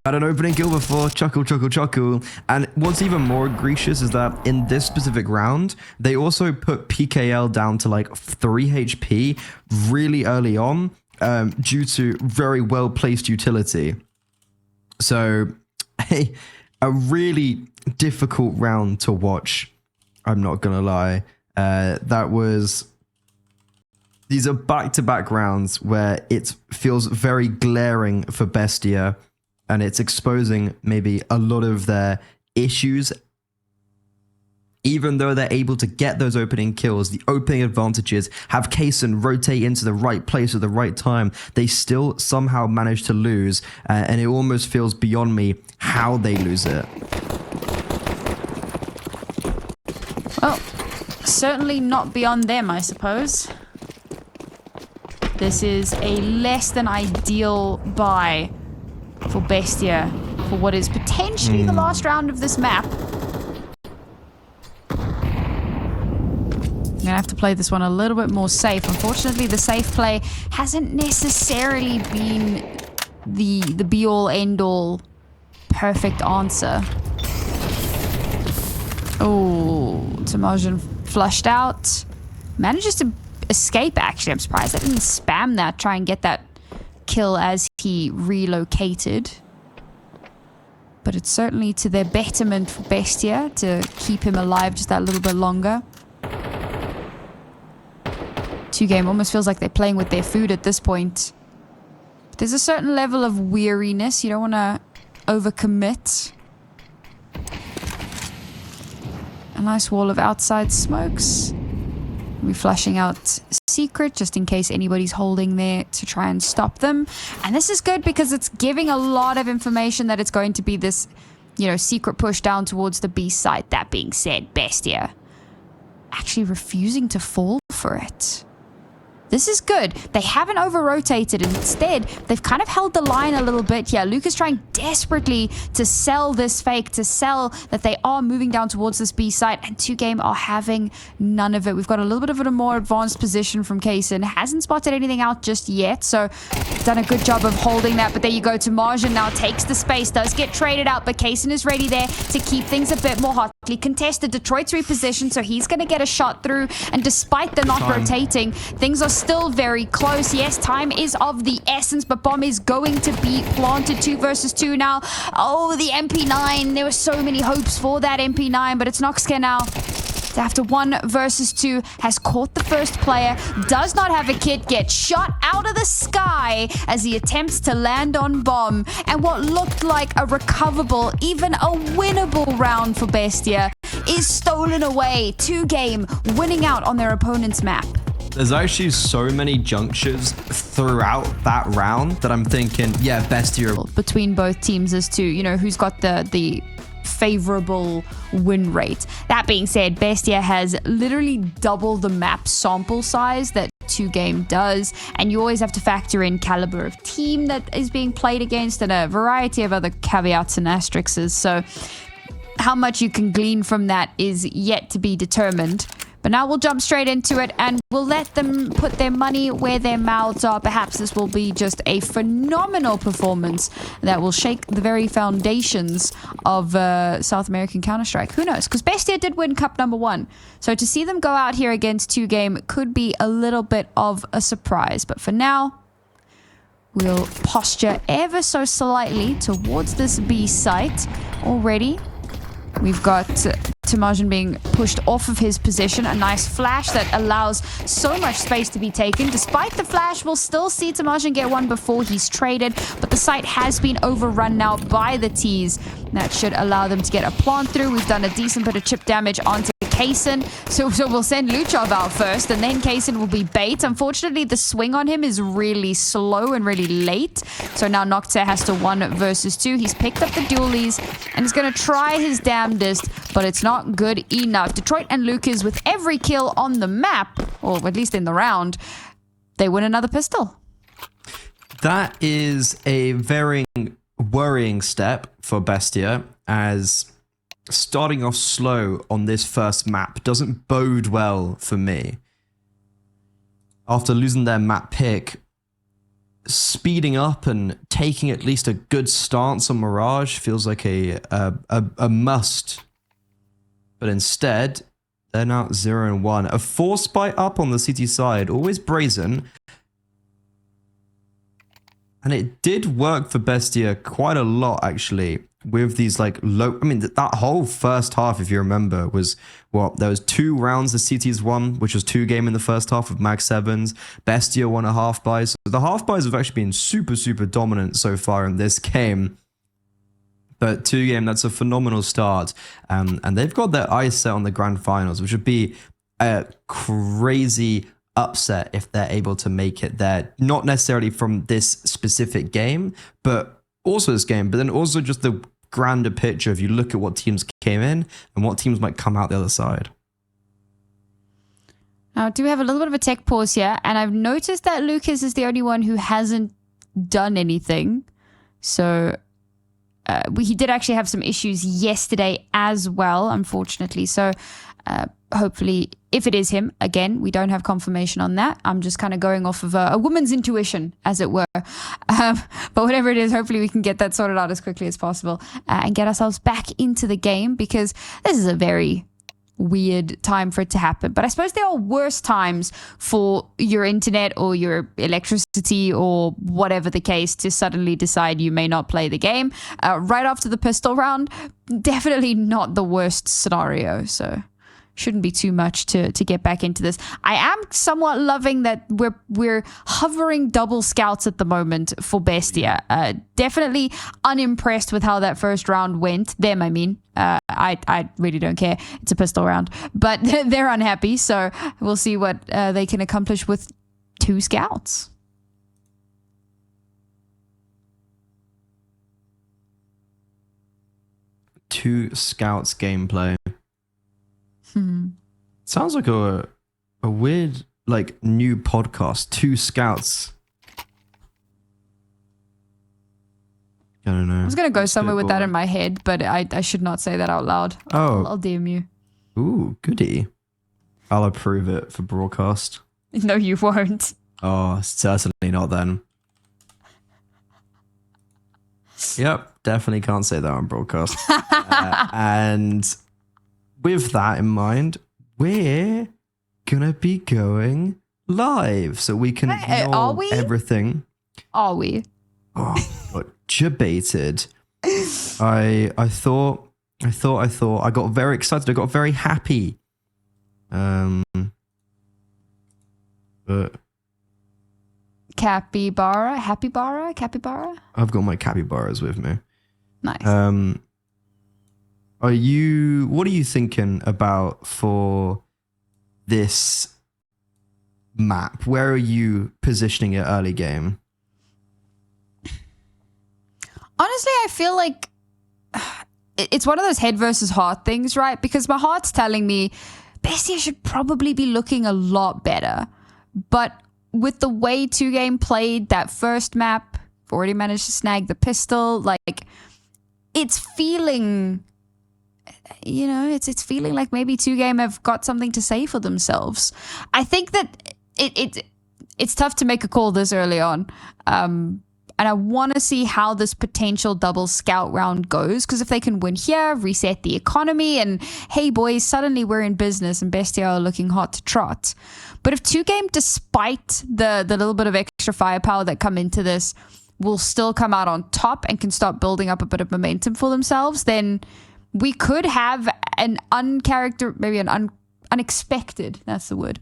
had an opening kill before. Chuckle, chuckle, chuckle. And what's even more egregious is that in this specific round, they also put PKL down to like 3 HP really early on due to very well-placed utility. So, a really difficult round to watch. I'm not gonna lie. These are back-to-back rounds where it feels very glaring for BESTIA, and it's exposing maybe a lot of their issues. Even though they're able to get those opening kills, the opening advantages, have Kaysen rotate into the right place at the right time, they still somehow manage to lose, and it almost feels beyond me how they lose it. Well, certainly not beyond them, I suppose. This is a less than ideal buy for BESTIA for what is potentially the last round of this map. I'm gonna have to play this one a little bit more safe. Unfortunately, the safe play hasn't necessarily been the be-all, end-all perfect answer. Oh, Timogen flushed out. Manages to escape, actually. I'm surprised I didn't spam that, try and get that kill as he relocated. But it's certainly to their betterment for BESTIA to keep him alive just that little bit longer. 2Game almost feels like they're playing with their food at this point. But there's a certain level of weariness. You don't want to overcommit. A nice wall of outside smokes. We're flashing out secret just in case anybody's holding there to try and stop them. And this is good because it's giving a lot of information that it's going to be this, you know, secret push down towards the B site. That being said, BESTIA actually refusing to fall for it. This is good. They haven't over-rotated. Instead, they've kind of held the line a little bit here. Luke is trying desperately to sell this fake, to sell that they are moving down towards this B site, and 2Game are having none of it. We've got a little bit of a more advanced position from Kaysen. Hasn't spotted anything out just yet, so done a good job of holding that. But there you go. Timogen now takes the space, does get traded out, but Kaysen is ready there to keep things a bit more hotly contested. Detroit's repositioned, so he's going to get a shot through, and despite the not rotating, things are still very close. Yes, time is of the essence, but bomb is going to be planted. 2 versus 2 now. Oh, the MP9. There were so many hopes for that MP9, but it's Noxcare now. After 1 versus 2, has caught the first player, does not have a kit, gets shot out of the sky as he attempts to land on bomb. And what looked like a recoverable, even a winnable round for BESTIA is stolen away. 2Game winning out on their opponent's map. There's actually so many junctures throughout that round that I'm thinking, yeah, BESTIA. Between both teams as to, you know, who's got the favorable win rate. That being said, BESTIA has literally double the map sample size that 2Game does, and you always have to factor in caliber of team that is being played against and a variety of other caveats and asterisks. So how much you can glean from that is yet to be determined. But now we'll jump straight into it and we'll let them put their money where their mouths are. Perhaps this will be just a phenomenal performance that will shake the very foundations of South American Counter-Strike. Who knows? Because BESTIA did win Cup #1. So to see them go out here against 2Game could be a little bit of a surprise. But for now, we'll posture ever so slightly towards this B site already. We've got Timajin being pushed off of his position. A nice flash that allows so much space to be taken. Despite the flash, we'll still see Timajin get one before he's traded, but the site has been overrun now by the T's. That should allow them to get a plant through. We've done a decent bit of chip damage onto Kaysen, so we'll send Luchov out first, and then Kaysen will be bait. Unfortunately, the swing on him is really slow and really late, so now Nocte has to 1 versus 2. He's picked up the dualies, and he's going to try his damnedest, but it's not good enough. Detroit and lukiz, with every kill on the map, or at least in the round, they win another pistol. That is a very worrying step for BESTIA, as starting off slow on this first map doesn't bode well for me. After losing their map pick, speeding up and taking at least a good stance on Mirage feels like a must. But instead, they're now 0-1. A force buy up on the CT side, always brazen. And it did work for BESTIA quite a lot, actually, with these like low. I mean, that whole first half, if you remember, was what? There was 2 rounds the CTs won, which was 2 game in the first half with Mag 7s. BESTIA won a half buy. So the half buys have actually been super, super dominant so far in this game. But 2 game, that's a phenomenal start. And they've got their eyes set on the grand finals, which would be a crazy upset if they're able to make it there. Not necessarily from this specific game, but also this game, but then also just the grander picture if you look at what teams came in and what teams might come out the other side. Now, I do have a little bit of a tech pause here, and I've noticed that lukiz is the only one who hasn't done anything. So he did actually have some issues yesterday as well, unfortunately. So hopefully, if it is him, again, we don't have confirmation on that. I'm just kind of going off of a woman's intuition, as it were. But whatever it is, hopefully we can get that sorted out as quickly as possible and get ourselves back into the game, because this is a very weird time for it to happen. But I suppose there are worse times for your internet or your electricity or whatever the case to suddenly decide you may not play the game. Right after the pistol round, definitely not the worst scenario. So shouldn't be too much to get back into this. I am somewhat loving that we're hovering double scouts at the moment for BESTIA. Definitely unimpressed with how that first round went. Them, I mean. I really don't care. It's a pistol round. But they're unhappy, so we'll see what they can accomplish with 2 scouts. Two scouts gameplay. Sounds like a weird, like, new podcast. 2 scouts. I don't know. I was going to go somewhere with that in my head, but I should not say that out loud. Oh. I'll DM you. Ooh, goody. I'll approve it for broadcast. No, you won't. Oh, certainly not then. Yep, definitely can't say that on broadcast. And with that in mind, we're gonna be going live, so we can ignore everything. Are we? Oh, got debated. I thought. I got very excited. I got very happy. But capybara. I've got my capybaras with me. Nice. What are you thinking about for this map? Where are you positioning it early game? Honestly, I feel like it's one of those head versus heart things, right? Because my heart's telling me BESTIA should probably be looking a lot better. But with the way 2Game played that first map, already managed to snag the pistol, like, it's feeling... it's feeling like maybe 2Game have got something to say for themselves. I think that it's tough to make a call this early on. And I want to see how this potential double scout round goes, because if they can win here, reset the economy, and hey boys, suddenly we're in business and BESTIA are looking hot to trot. But if 2Game, despite the little bit of extra firepower that come into this, will still come out on top and can start building up a bit of momentum for themselves, then we could have an unexpected, that's the word,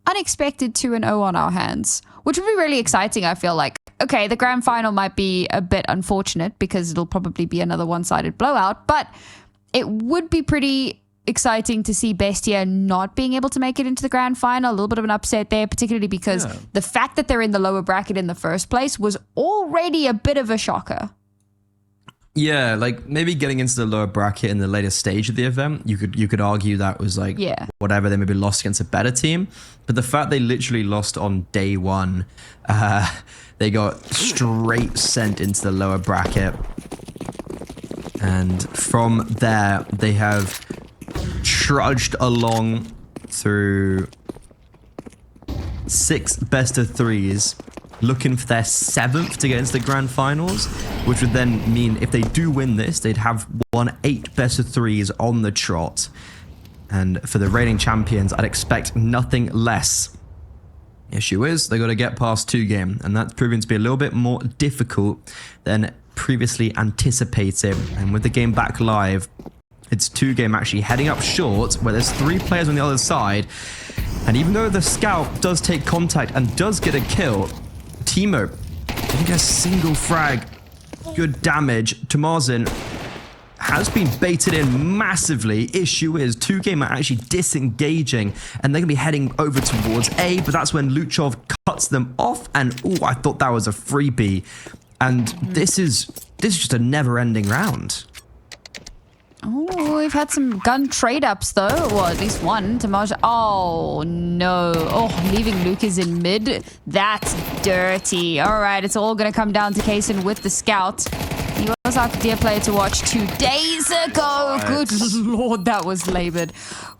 unexpected 2-0 on our hands, which would be really exciting. I feel like, okay, the grand final might be a bit unfortunate because it'll probably be another one-sided blowout, but it would be pretty exciting to see BESTIA not being able to make it into the grand final. A little bit of an upset there, particularly because the fact that they're in the lower bracket in the first place was already a bit of a shocker. Yeah, like maybe getting into the lower bracket in the later stage of the event, you could argue that was like whatever, they maybe lost against a better team. But the fact they literally lost on day one, they got straight sent into the lower bracket. And from there, they have trudged along through 6 best of 3s, looking for their 7th to get into the grand finals, which would then mean if they do win this, they'd have won 8 best of 3s on the trot. And for the reigning champions, I'd expect nothing less. The issue is they got to get past 2 game, and that's proving to be a little bit more difficult than previously anticipated. And with the game back live, it's 2 game actually heading up short, where there's 3 players on the other side. And even though the scout does take contact and does get a kill, Teemo didn't get a single frag. Good damage. Tomazin has been baited in massively. Issue is 2 game are actually disengaging, and they're gonna be heading over towards A, but that's when Luchov cuts them off, and I thought that was a freebie. And this is just a never-ending round. Oh, we've had some gun trade-ups, though. Well, at least one. Tamaj. Oh, no. Oh, leaving lukiz in mid. That's dirty. All right, it's all going to come down to Kaysen with the scout. He was our dear player to watch 2 days ago. Good lord, that was labored.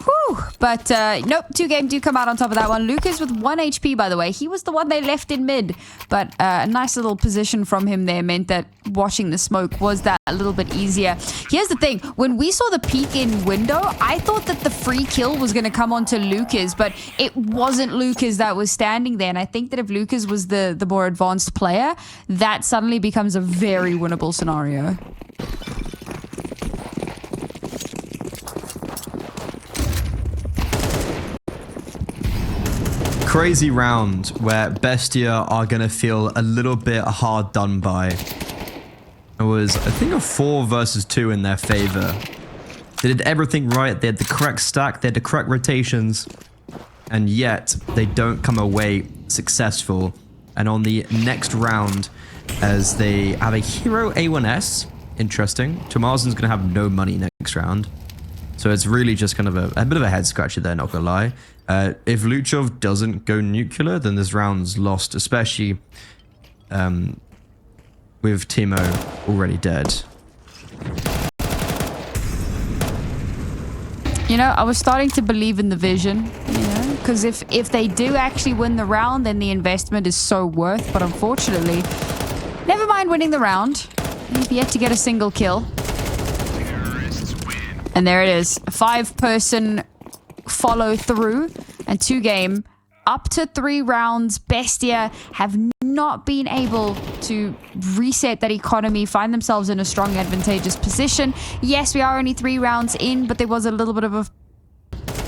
Whew. But nope, 2 game do come out on top of that one. lukiz with 1 HP, by the way. He was the one they left in mid. But a nice little position from him there meant that watching the smoke was that a little bit easier. Here's the thing. When we saw the peek in window, I thought that the free kill was going to come onto lukiz, but it wasn't lukiz that was standing there. And I think that if lukiz was the more advanced player, that suddenly becomes a very winnable scenario. Crazy round where BESTIA are going to feel a little bit hard done by. It was, I think, a 4 versus 2 in their favor. They did everything right. They had the correct stack. They had the correct rotations. And yet, they don't come away successful. And on the next round, as they have a hero A1S, interesting. Tomazin's going to have no money next round. So it's really just kind of a bit of a head scratcher there, not going to lie. If Luchov doesn't go nuclear, then this round's lost, especially with Teemo already dead. You know, I was starting to believe in the vision, you know, because if they do actually win the round, then the investment is so worth. But unfortunately, never mind winning the round. He's yet to get a single kill. And there it is. A 5-person follow through and 2 game. Up to 3 rounds, BESTIA have not been able to reset that economy, find themselves in a strong, advantageous position. Yes, we are only 3 rounds in, but there was a little bit of a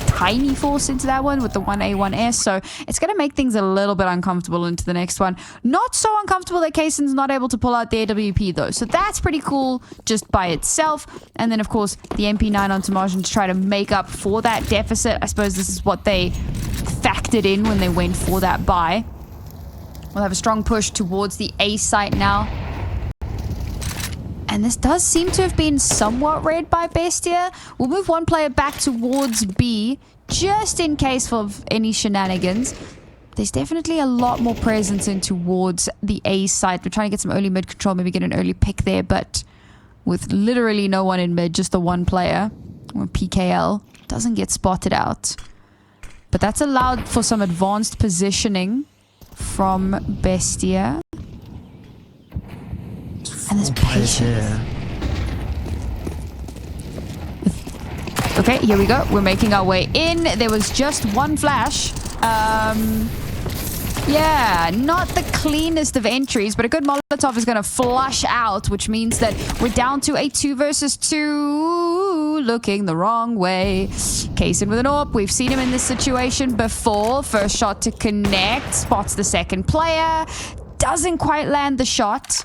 tiny force into that one with the 1A1S, so it's going to make things a little bit uncomfortable into the next one. Not so uncomfortable that Kaysen's not able to pull out the AWP though, so that's pretty cool just by itself. And then of course the MP9 on Tamajin to try to make up for that deficit. I suppose this is what they factored in when they went for that buy. We'll have a strong push towards the A site now. And this does seem to have been somewhat read by BESTIA. We'll move 1 player back towards B, just in case of any shenanigans. There's definitely a lot more presence in towards the A site. We're trying to get some early mid control, maybe get an early pick there, but with literally no one in mid, just the 1 player, or PKL, doesn't get spotted out. But that's allowed for some advanced positioning from BESTIA. And there's patience. Okay, here we go. We're making our way in. There was just 1 flash. Yeah, not the cleanest of entries, but a good Molotov is going to flush out, which means that we're down to a 2 versus 2, looking the wrong way. Kaysen with an AWP. We've seen him in this situation before. First shot to connect, spots the second player, doesn't quite land the shot.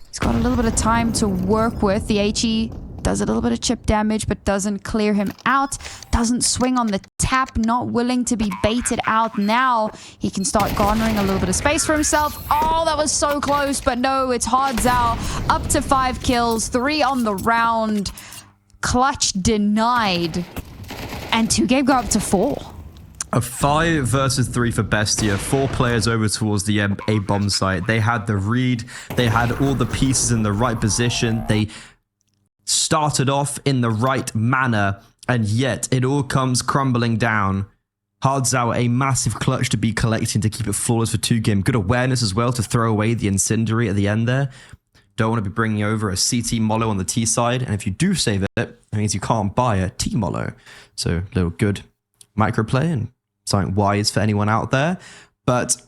He's got a little bit of time to work with. The HE does a little bit of chip damage, but doesn't clear him out. Doesn't swing on the tap, not willing to be baited out. Now he can start garnering a little bit of space for himself. Oh, that was so close, but no, it's Hard Zhao. Up to 5 kills, 3 on the round. Clutch denied. And 2Game go up to 4. A 5 versus 3 for BESTIA. 4 players over towards the A bomb site. They had the read. They had all the pieces in the right position. They started off in the right manner, and yet it all comes crumbling down. Hard Zhao, a massive clutch to be collecting to keep it flawless for 2Game. Good awareness as well to throw away the incendiary at the end there. Don't want to be bringing over a CT Molo on the T side, and if you do save it, it means you can't buy a T Molo. So a little good microplay and something wise for anyone out there. But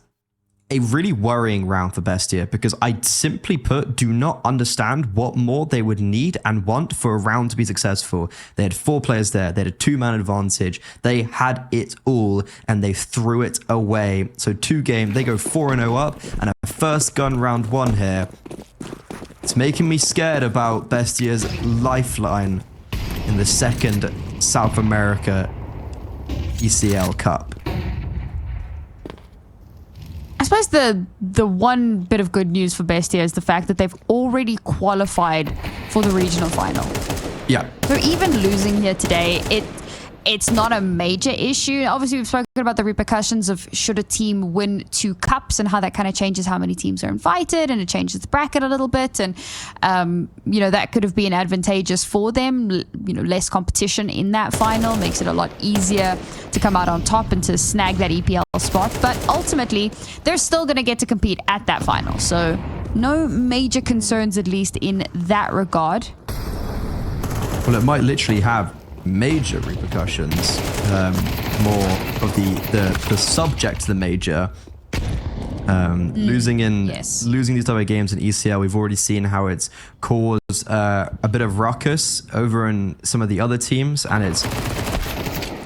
a really worrying round for BESTIA, because I simply put do not understand what more they would need and want for a round to be successful. They had 4 players there. They had a 2-man advantage. They had it all, and they threw it away. So 2Game, they go 4-0 up, and a first gun round 1 here. It's making me scared about BESTIA's lifeline in the second South America ECL Cup. I suppose the one bit of good news for BESTIA is the fact that they've already qualified for the regional final. Yeah. So even losing here today, it's not a major issue. Obviously, we've spoken about the repercussions of should a team win 2 cups and how that kind of changes how many teams are invited, and it changes the bracket a little bit. And, that could have been advantageous for them. Less competition in that final makes it a lot easier to come out on top and to snag that EPL spot. But ultimately, they're still going to get to compete at that final. So no major concerns, at least in that regard. Well, it might literally have major repercussions, more of the subject to the major. Losing these type of games in ECL, we've already seen how it's caused a bit of ruckus over in some of the other teams, and it's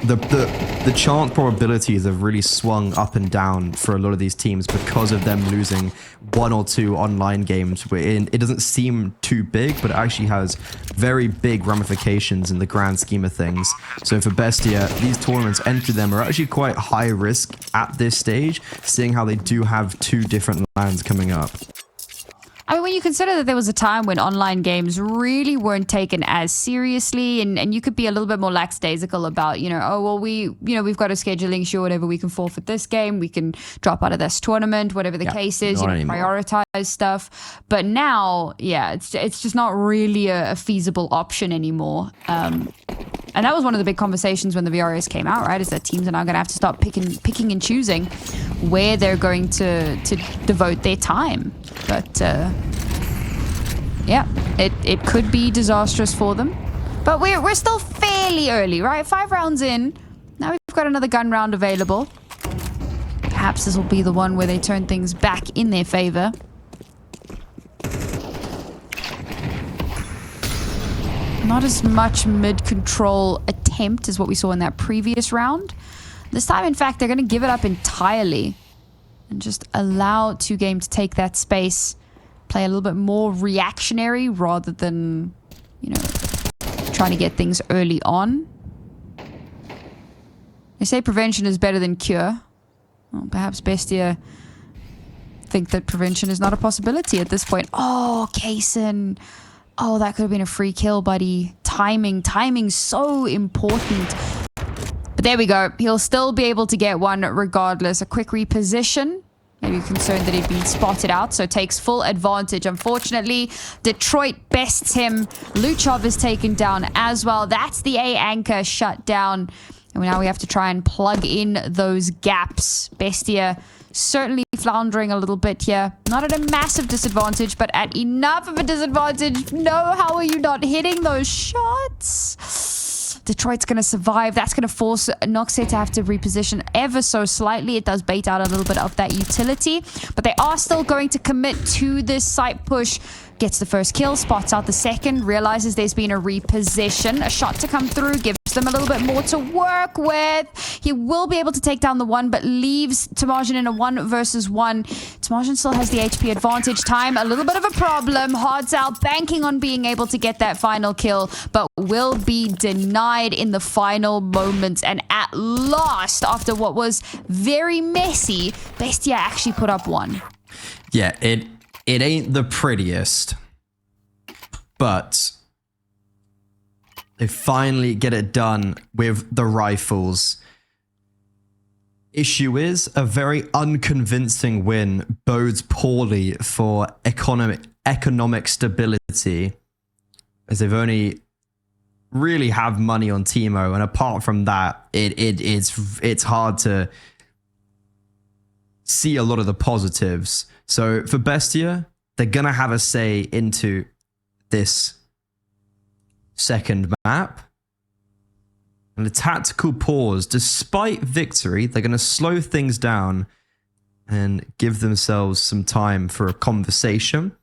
the chance probabilities have really swung up and down for a lot of these teams because of them losing 1 or 2 online games. It doesn't seem too big, but it actually has very big ramifications in the grand scheme of things. So for BESTIA, these tournaments, entry them are actually quite high risk at this stage, seeing how they do have 2 different lands coming up. I mean, when you consider that there was a time when online games really weren't taken as seriously, and you could be a little bit more lackadaisical about, we've got a scheduling issue, whatever, we can forfeit this game, we can drop out of this tournament, whatever the case is, prioritize stuff. But now, it's just not really a feasible option anymore. And that was one of the big conversations when the VRS came out, right? Is that teams are now going to have to start picking and choosing where they're going to devote their time. But it could be disastrous for them. But we're still fairly early, right? 5 rounds in. Now we've got another gun round available. Perhaps this will be the one where they turn things back in their favor. Not as much mid-control attempt as what we saw in that previous round. This time, in fact, they're going to give it up entirely and just allow 2Game to take that space, play a little bit more reactionary rather than, trying to get things early on. They say prevention is better than cure. Well, perhaps BESTIA think that prevention is not a possibility at this point. Oh, Kaysen. Oh, that could have been a free kill, buddy. Timing's so important. But there we go. He'll still be able to get one regardless. A quick reposition. Maybe concerned that he'd been spotted out, so takes full advantage. Unfortunately, Detroit bests him. Luchov is taken down as well. That's the A anchor shut down. And now we have to try and plug in those gaps. BESTIA certainly floundering a little bit here. Not at a massive disadvantage, but at enough of a disadvantage. No, how are you not hitting those shots? Detroit's going to survive. That's going to force Noxe to have to reposition ever so slightly. It does bait out a little bit of that utility, but they are still going to commit to this site push. Gets the first kill, spots out the second, realizes there's been a reposition. A shot to come through, gives them a little bit more to work with. He will be able to take down the one, but leaves Tamajan in a 1 versus 1. Tamajan still has the HP advantage. Time, a little bit of a problem. Hards out, banking on being able to get that final kill, but will be denied in the final moments. And at last, after what was very messy, BESTIA actually put up 1. Yeah, it ain't the prettiest, but they finally get it done with the rifles. Issue is, a very unconvincing win bodes poorly for economic stability, as they've only really have money on Teemo, and apart from that, it's hard to see a lot of the positives. So for BESTIA, they're going to have a say into this second map. And a tactical pause, despite victory, they're going to slow things down and give themselves some time for a conversation.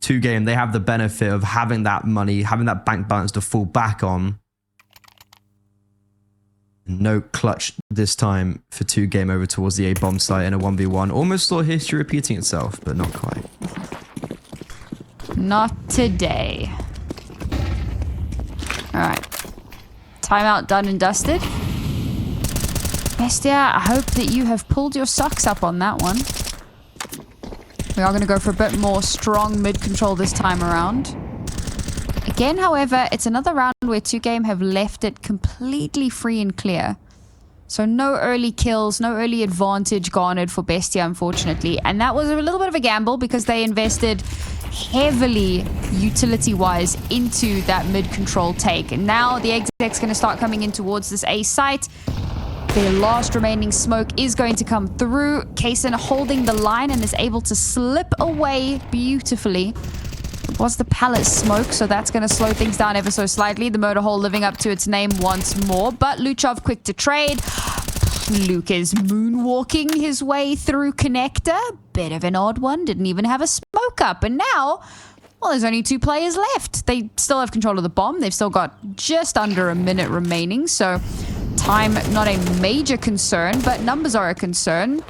2Game, they have the benefit of having that money, having that bank balance to fall back on. No clutch this time for 2Game over towards the A-bomb site in a 1v1. Almost saw history repeating itself, but not quite. Not today. Alright. Timeout done and dusted. BESTIA, I hope that you have pulled your socks up on that one. We are going to go for a bit more strong mid-control this time around. Again, however, it's another round where 2Game have left it completely free and clear. So no early kills, no early advantage garnered for BESTIA, unfortunately. And that was a little bit of a gamble because they invested heavily utility-wise into that mid-control take. And now the exec's going to start coming in towards this A site. Their last remaining smoke is going to come through. Kaysen holding the line and is able to slip away beautifully. It was the pallet smoke, so that's going to slow things down ever so slightly. The motor hole living up to its name once more, but Luchov quick to trade. Luke is moonwalking his way through connector. Bit of an odd one, didn't even have a smoke up. And now, well, there's only 2 players left. They still have control of the bomb. They've still got just under a minute remaining, so time not a major concern, but numbers are a concern.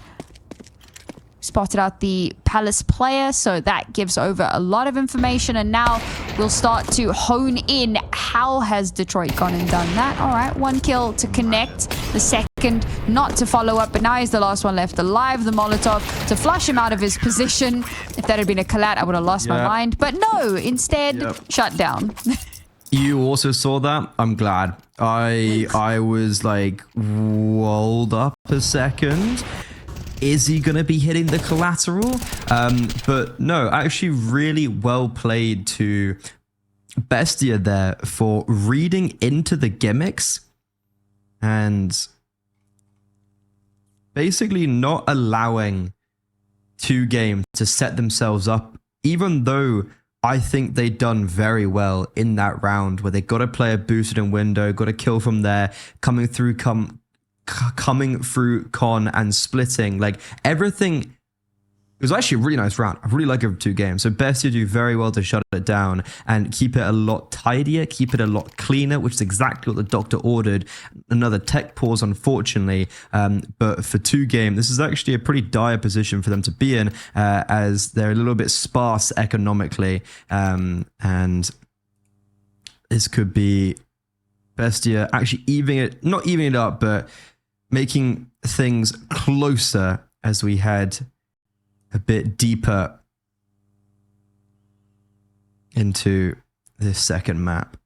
Spotted out the Palace player, so that gives over a lot of information, and now we'll start to hone in how has Detroit gone and done that. All right, 1 kill to connect, the second not to follow up, but now he's the last one left alive. The Molotov to flush him out of his position. If that had been a collat, I would have lost my mind, but no, instead shut down. You also saw that? I'm glad. I was like, hold up a second. Is he going to be hitting the collateral? But no, actually really well played to BESTIA there for reading into the gimmicks and basically not allowing 2Game to set themselves up, even though I think they'd done very well in that round where they got a player boosted in window, got a kill from there, coming through con and splitting. Like everything, it was actually a really nice round. I really like it for 2Game. So BESTIA do very well to shut it down and keep it a lot tidier, keep it a lot cleaner, which is exactly what the doctor ordered. Another tech pause, unfortunately. But for 2Game, this is actually a pretty dire position for them to be in, as they're a little bit sparse economically. And this could be BESTIA actually not evening it up, but making things closer as we head a bit deeper into this second map.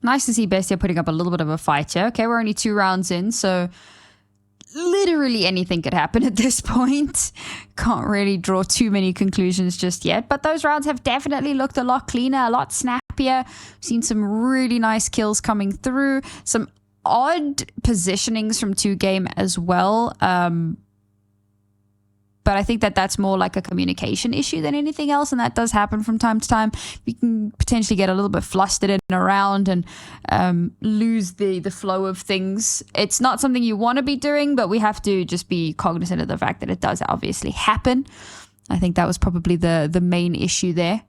Nice to see BESTIA putting up a little bit of a fight here. Okay, we're only 2 rounds in, so literally anything could happen at this point. Can't really draw too many conclusions just yet, but those rounds have definitely looked a lot cleaner, a lot snappier. We've seen some really nice kills coming through, some odd positionings from 2Game as well. But I think that that's more like a communication issue than anything else. And that does happen from time to time. You can potentially get a little bit flustered in and around and lose the flow of things. It's not something you want to be doing, but we have to just be cognizant of the fact that it does obviously happen. I think that was probably the main issue there.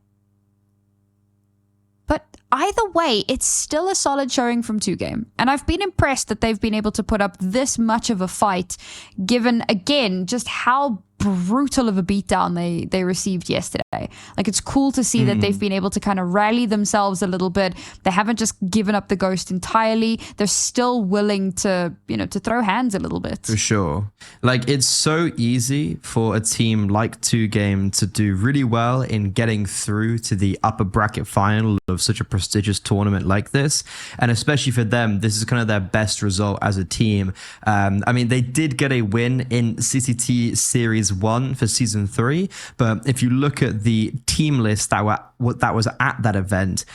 But either way, it's still a solid showing from 2Game. And I've been impressed that they've been able to put up this much of a fight, given, again, just how brutal of a beatdown they received yesterday. Like, it's cool to see that they've been able to kind of rally themselves a little bit. They haven't just given up the ghost entirely. They're still willing to, to throw hands a little bit. For sure. Like, it's so easy for a team like 2Game to do really well in getting through to the upper bracket final of such a prestigious tournament like this. And especially for them, this is kind of their best result as a team. I mean, they did get a win in CCT Series 1 for Season 3, but if you look at the team list that was at that event,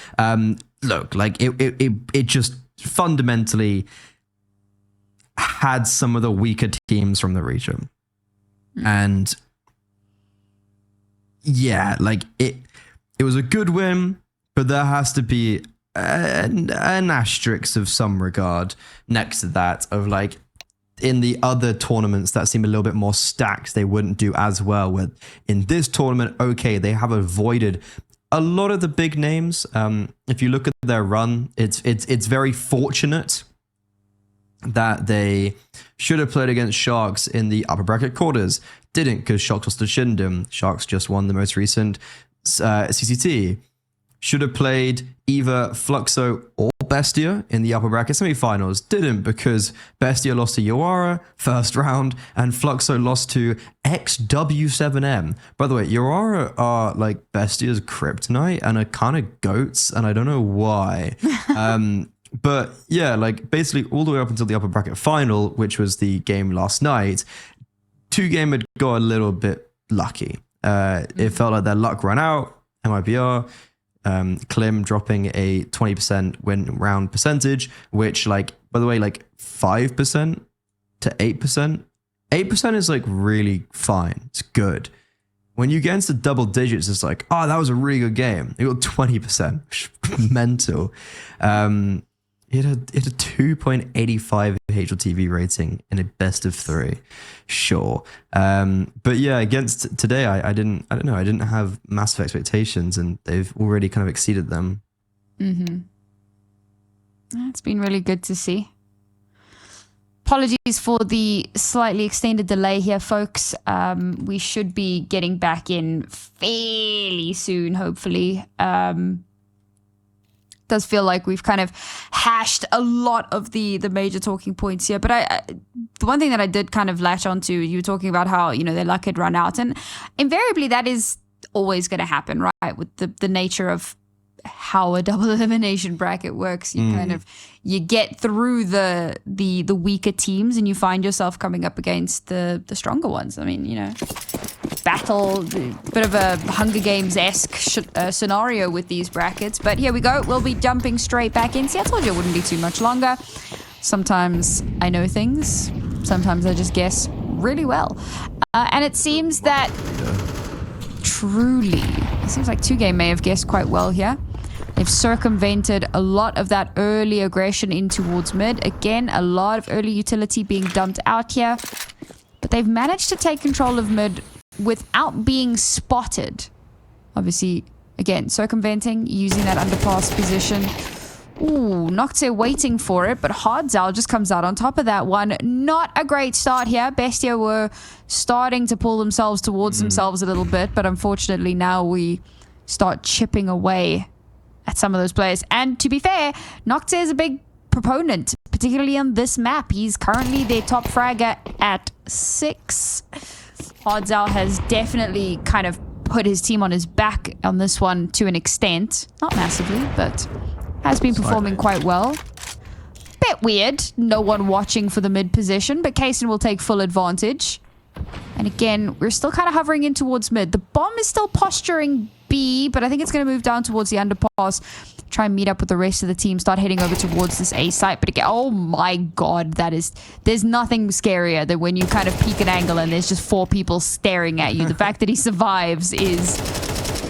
look, like it just fundamentally had some of the weaker teams from the region. And yeah, like it was a good win, but there has to be an asterisk of some regard next to that, of like, in the other tournaments that seem a little bit more stacked, they wouldn't do as well with. In this tournament, okay, they have avoided a lot of the big names. If you look at their run, it's very fortunate that they should have played against Sharks in the upper bracket quarters. Didn't, because Sharks lost to Shindom. Sharks just won the most recent CCT. Should have played either Fluxo or BESTIA in the upper bracket semifinals. Didn't, because BESTIA lost to Yawara first round and Fluxo lost to XW7M. By the way, Yawara are like BESTIA's kryptonite and are kind of goats, and I don't know why. But yeah, like basically all the way up until the upper bracket final, which was the game last night, 2Game had got a little bit lucky. It felt like their luck ran out. MIBR, Klim dropping a 20% win round percentage, which, like, by the way, like 5% to 8%. 8% is like really fine. It's good. When you get into double digits, it's like, oh, that was a really good game. You got 20%. Mental. It had a 2.85 HLTV rating in a best of 3. Sure. But yeah, against today, I didn't have massive expectations, and they've already kind of exceeded them. It's been really good to see. Apologies for the slightly extended delay here, folks. We should be getting back in fairly soon, hopefully. Does feel like we've kind of hashed a lot of the major talking points here. But the one thing that I did kind of latch onto, you were talking about how, their luck had run out. And invariably that is always going to happen, right? With the nature of how a double elimination bracket works. You kind of, you get through the weaker teams and you find yourself coming up against the stronger ones. I mean, battle, bit of a Hunger Games-esque scenario with these brackets. But here we go. We'll be jumping straight back in. See, I told you it wouldn't be too much longer. Sometimes I know things. Sometimes I just guess really well. And it seems that truly, it seems like 2Game may have guessed quite well here. They've circumvented a lot of that early aggression in towards mid. Again, a lot of early utility being dumped out here. But they've managed to take control of mid without being spotted. Obviously, again, circumventing, using that underpass position. Ooh, Nocte waiting for it, but Hardzal just comes out on top of that one. Not a great start here. BESTIA were starting to pull themselves towards themselves a little bit, but unfortunately now we start chipping away at some of those players. And to be fair, Nocte is a big proponent, particularly on this map. He's currently their top fragger at 6. Hardzal has definitely kind of put his team on his back on this one to an extent. Not massively, but has been performing quite well. Bit weird, no one watching for the mid position, but Kaysen will take full advantage. And again, we're still kind of hovering in towards mid. The bomb is still posturing B, but I think it's going to move down towards the underpass. try and meet up with the rest of the team, start heading over towards this A site. But again, oh my god, there's nothing scarier than when you kind of peek an angle and there's just 4 people staring at you. The fact that he survives is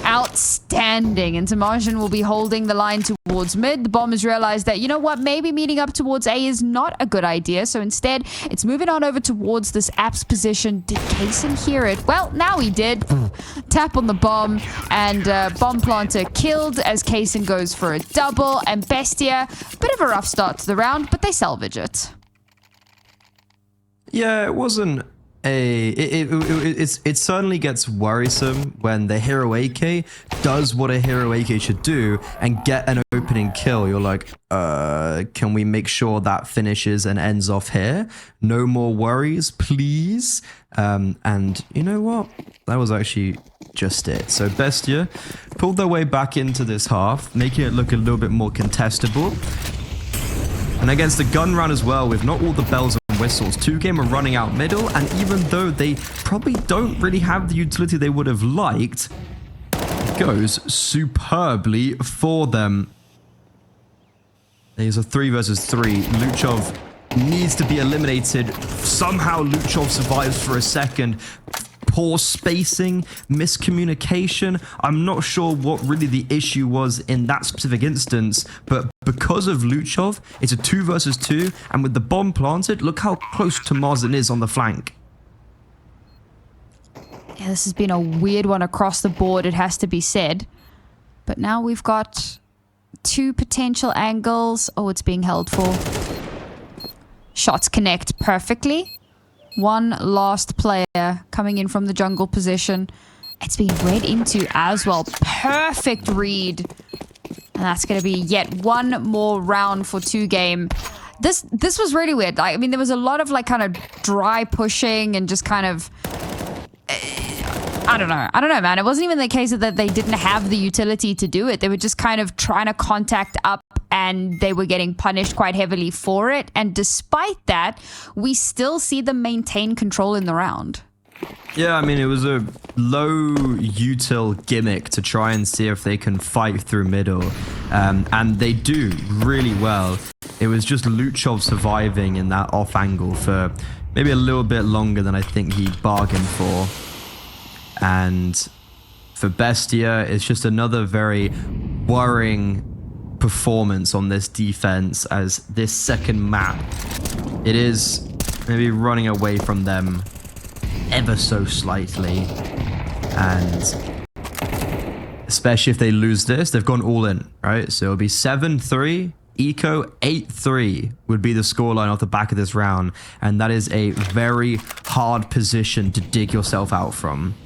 outstanding. And Tamarjan will be holding the line towards mid. The Bombers realize that, you know what, maybe meeting up towards A is not a good idea. So instead, it's moving on over towards this Apps position. Did Kaysen hear it? Well, now he did. Tap on the bomb, and bomb planter killed as Kaysen goes for a double. And Bestia, bit of a rough start to the round, but they salvage it. Yeah, it wasn't it certainly gets worrisome when the hero AK does what a hero AK should do and get an opening kill. You're like, can we make sure that finishes and ends off here? No more worries, please. And you know what? That was actually just it. So Bestia pulled their way back into this half, making it look a little bit more contestable. And against the gun round as well, with not all the bells and whistles, 2Game are running out middle, and even though they probably don't really have the utility they would have liked, it goes superbly for them. There's a 3 versus 3. Luchov needs to be eliminated. Somehow Luchov survives for a second. Poor spacing, miscommunication. I'm not sure what really the issue was in that specific instance, but because of Luchov, it's a 2 versus 2, and with the bomb planted, look how close to Marzin is on the flank. Yeah, this has been a weird one across the board, it has to be said. But now we've got 2 potential angles. Oh, it's being held for. Shots connect perfectly. One last player coming in from the jungle position. It's being read into as well. Perfect read. And that's going to be yet one more round for 2Game. This was really weird. I mean, there was a lot of like kind of dry pushing and just kind of... I don't know, man. It wasn't even the case that they didn't have the utility to do it. They were just kind of trying to contact up, and they were getting punished quite heavily for it. And despite that, we still see them maintain control in the round. Yeah, I mean, it was a low util gimmick to try and see if they can fight through middle. And they do really well. It was just Luchov surviving in that off angle for maybe a little bit longer than I think he bargained for. And for Bestia, it's just another very worrying performance on this defense, as this second map, it is maybe running away from them ever so slightly. And especially if they lose this, they've gone all in, right? So it'll be 7-3. Eco 8-3 would be the scoreline off the back of this round. And that is a very hard position to dig yourself out from.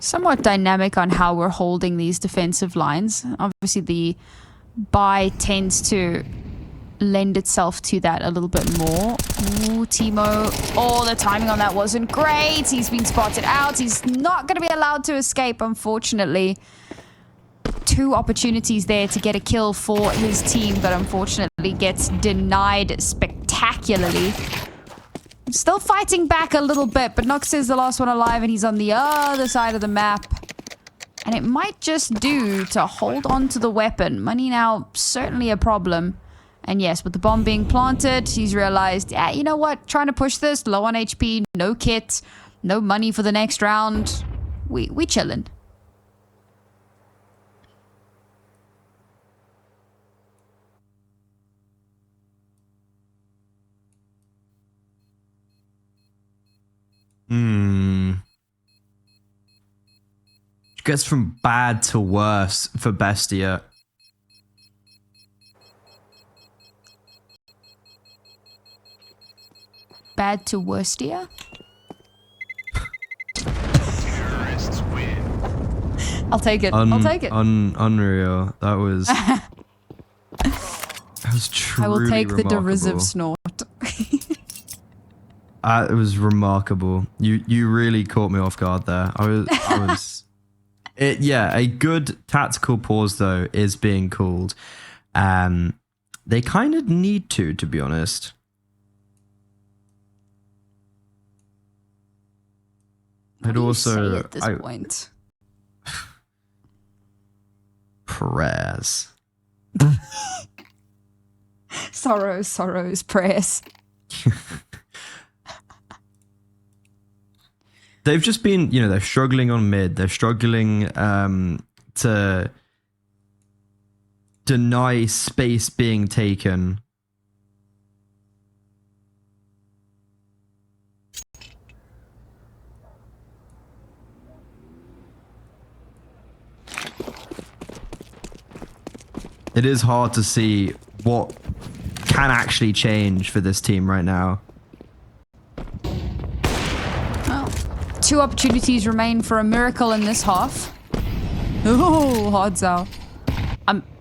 Somewhat dynamic on how we're holding these defensive lines. Obviously, the buy tends to lend itself to that a little bit more. Ooh, Timo. Oh, the timing on that wasn't great. He's been spotted out. He's not going to be allowed to escape, unfortunately. 2 opportunities there to get a kill for his team, but unfortunately gets denied spectacularly. Still fighting back a little bit, but Nux is the last one alive, and he's on the other side of the map. And it might just do to hold on to the weapon. Money now, certainly a problem. And yes, with the bomb being planted, he's realized, yeah, you know what? Trying to push this, low on HP, no kit, no money for the next round. We chillin'. It gets from bad to worse for Bestia. Bad to worstia? Terrorists win. I'll take it. I'll take it. Unreal. That was... that was truly I will take remarkable. the derisive snort. It was remarkable. You really caught me off guard there. I was yeah, a good tactical pause though is being called. They kind of need to be honest. I'd What do you also say at this point? prayers. Sorrows, prayers. They've just been, they're struggling on mid. They're struggling to deny space being taken. It is hard to see what can actually change for this team right now. Well, 2 opportunities remain for a miracle in this half. Oh, hard Zao.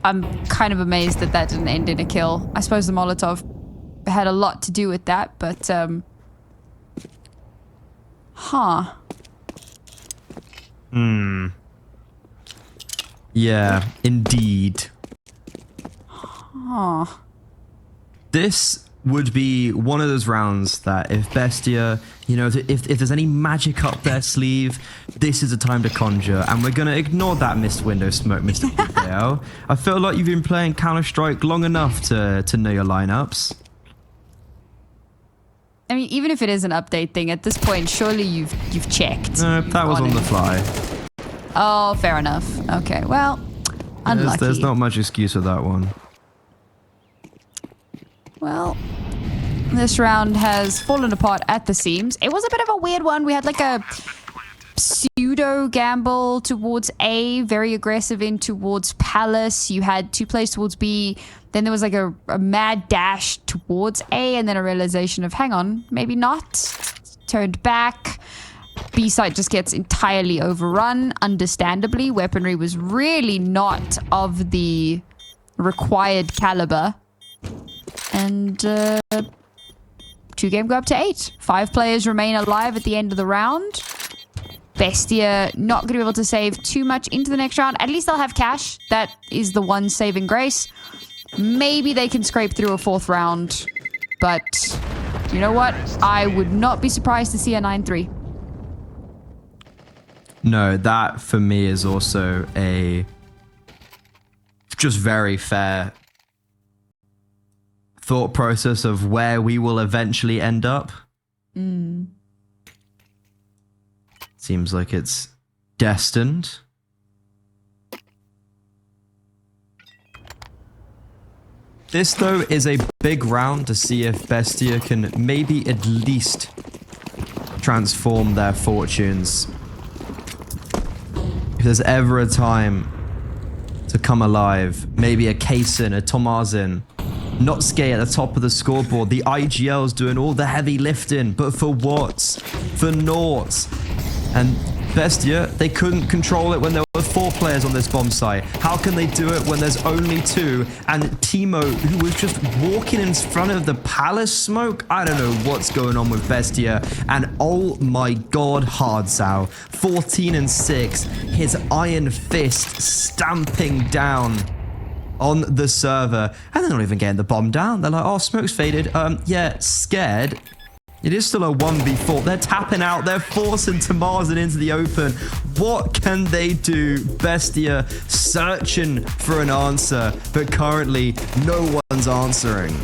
I'm kind of amazed that that didn't end in a kill. I suppose the Molotov had a lot to do with that, but Yeah, indeed. This would be one of those rounds that if Bestia, if there's any magic up their sleeve, this is a time to conjure. And we're going to ignore that missed window smoke, Mr. PKL. I feel like you've been playing Counter-Strike long enough to know your lineups. I mean, even if it is an update thing, at this point, surely you've checked. No, that was on the fly. Oh, fair enough. Okay, well, unlucky. There's not much excuse for that one. Well, this round has fallen apart at the seams. It was a bit of a weird one. We had like a pseudo gamble towards A, very aggressive in towards Palace. You had 2 plays towards B. Then there was like a mad dash towards A, and then a realization of, hang on, maybe not. Turned back. B site just gets entirely overrun, understandably. Weaponry was really not of the required caliber. And 2-game go up to 8. 5 players remain alive at the end of the round. Bestia not going to be able to save too much into the next round. At least they'll have cash. That is the one saving grace. Maybe they can scrape through a 4th round. But you know what? I would not be surprised to see a 9-3. No, that for me is also a just very fair thought process of where we will eventually end up. Seems like it's destined. This, though, is a big round to see if Bestia can maybe at least transform their fortunes. If there's ever a time to come alive, maybe a Kaysen, a Tomazin, not Skate at the top of the scoreboard. The IGL's doing all the heavy lifting, but for what? For naught. And Bestia, they couldn't control it when there were 4 players on this bomb site. How can they do it when there's only 2? And Timo, who was just walking in front of the Palace smoke? I don't know what's going on with Bestia. And oh my god, Hardzao. 14 and 6. His iron fist stamping down on the server. And they're not even getting the bomb down. They're like, oh, smoke's faded. Yeah, scared. It is still a 1v4. They're tapping out. They're forcing Tomazin into the open. What can they do? Bestia searching for an answer, but currently no one's answering.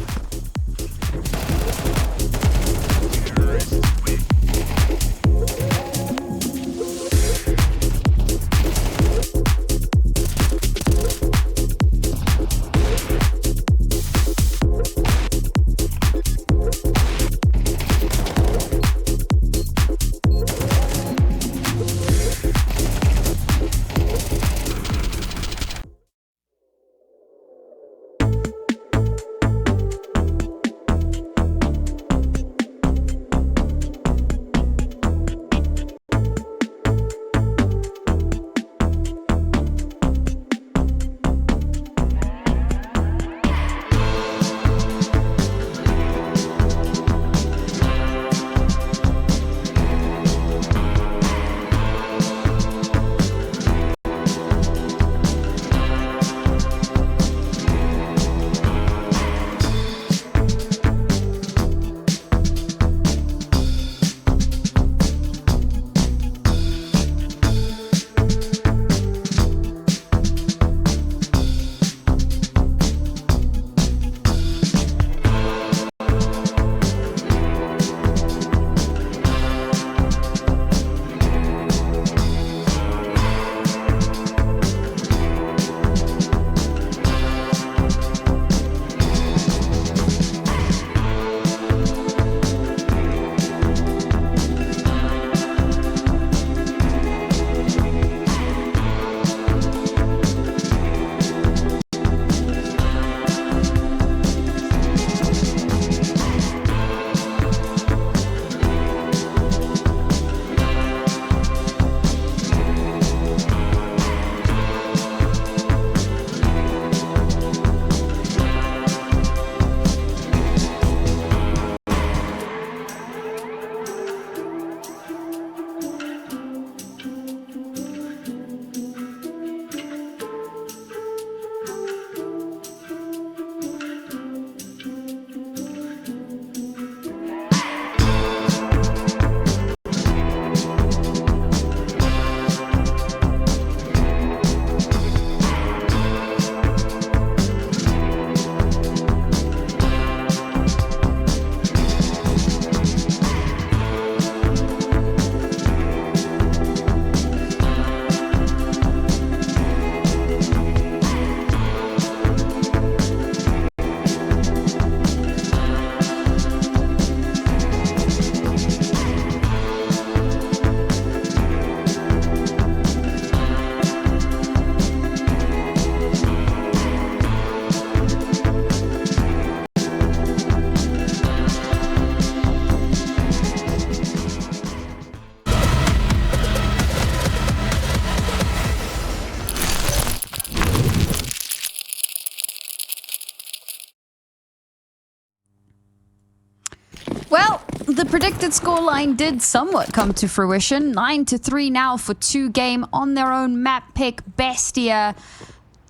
predicted scoreline did somewhat come to fruition. 9-3 now for 2Game on their own map pick. BESTIA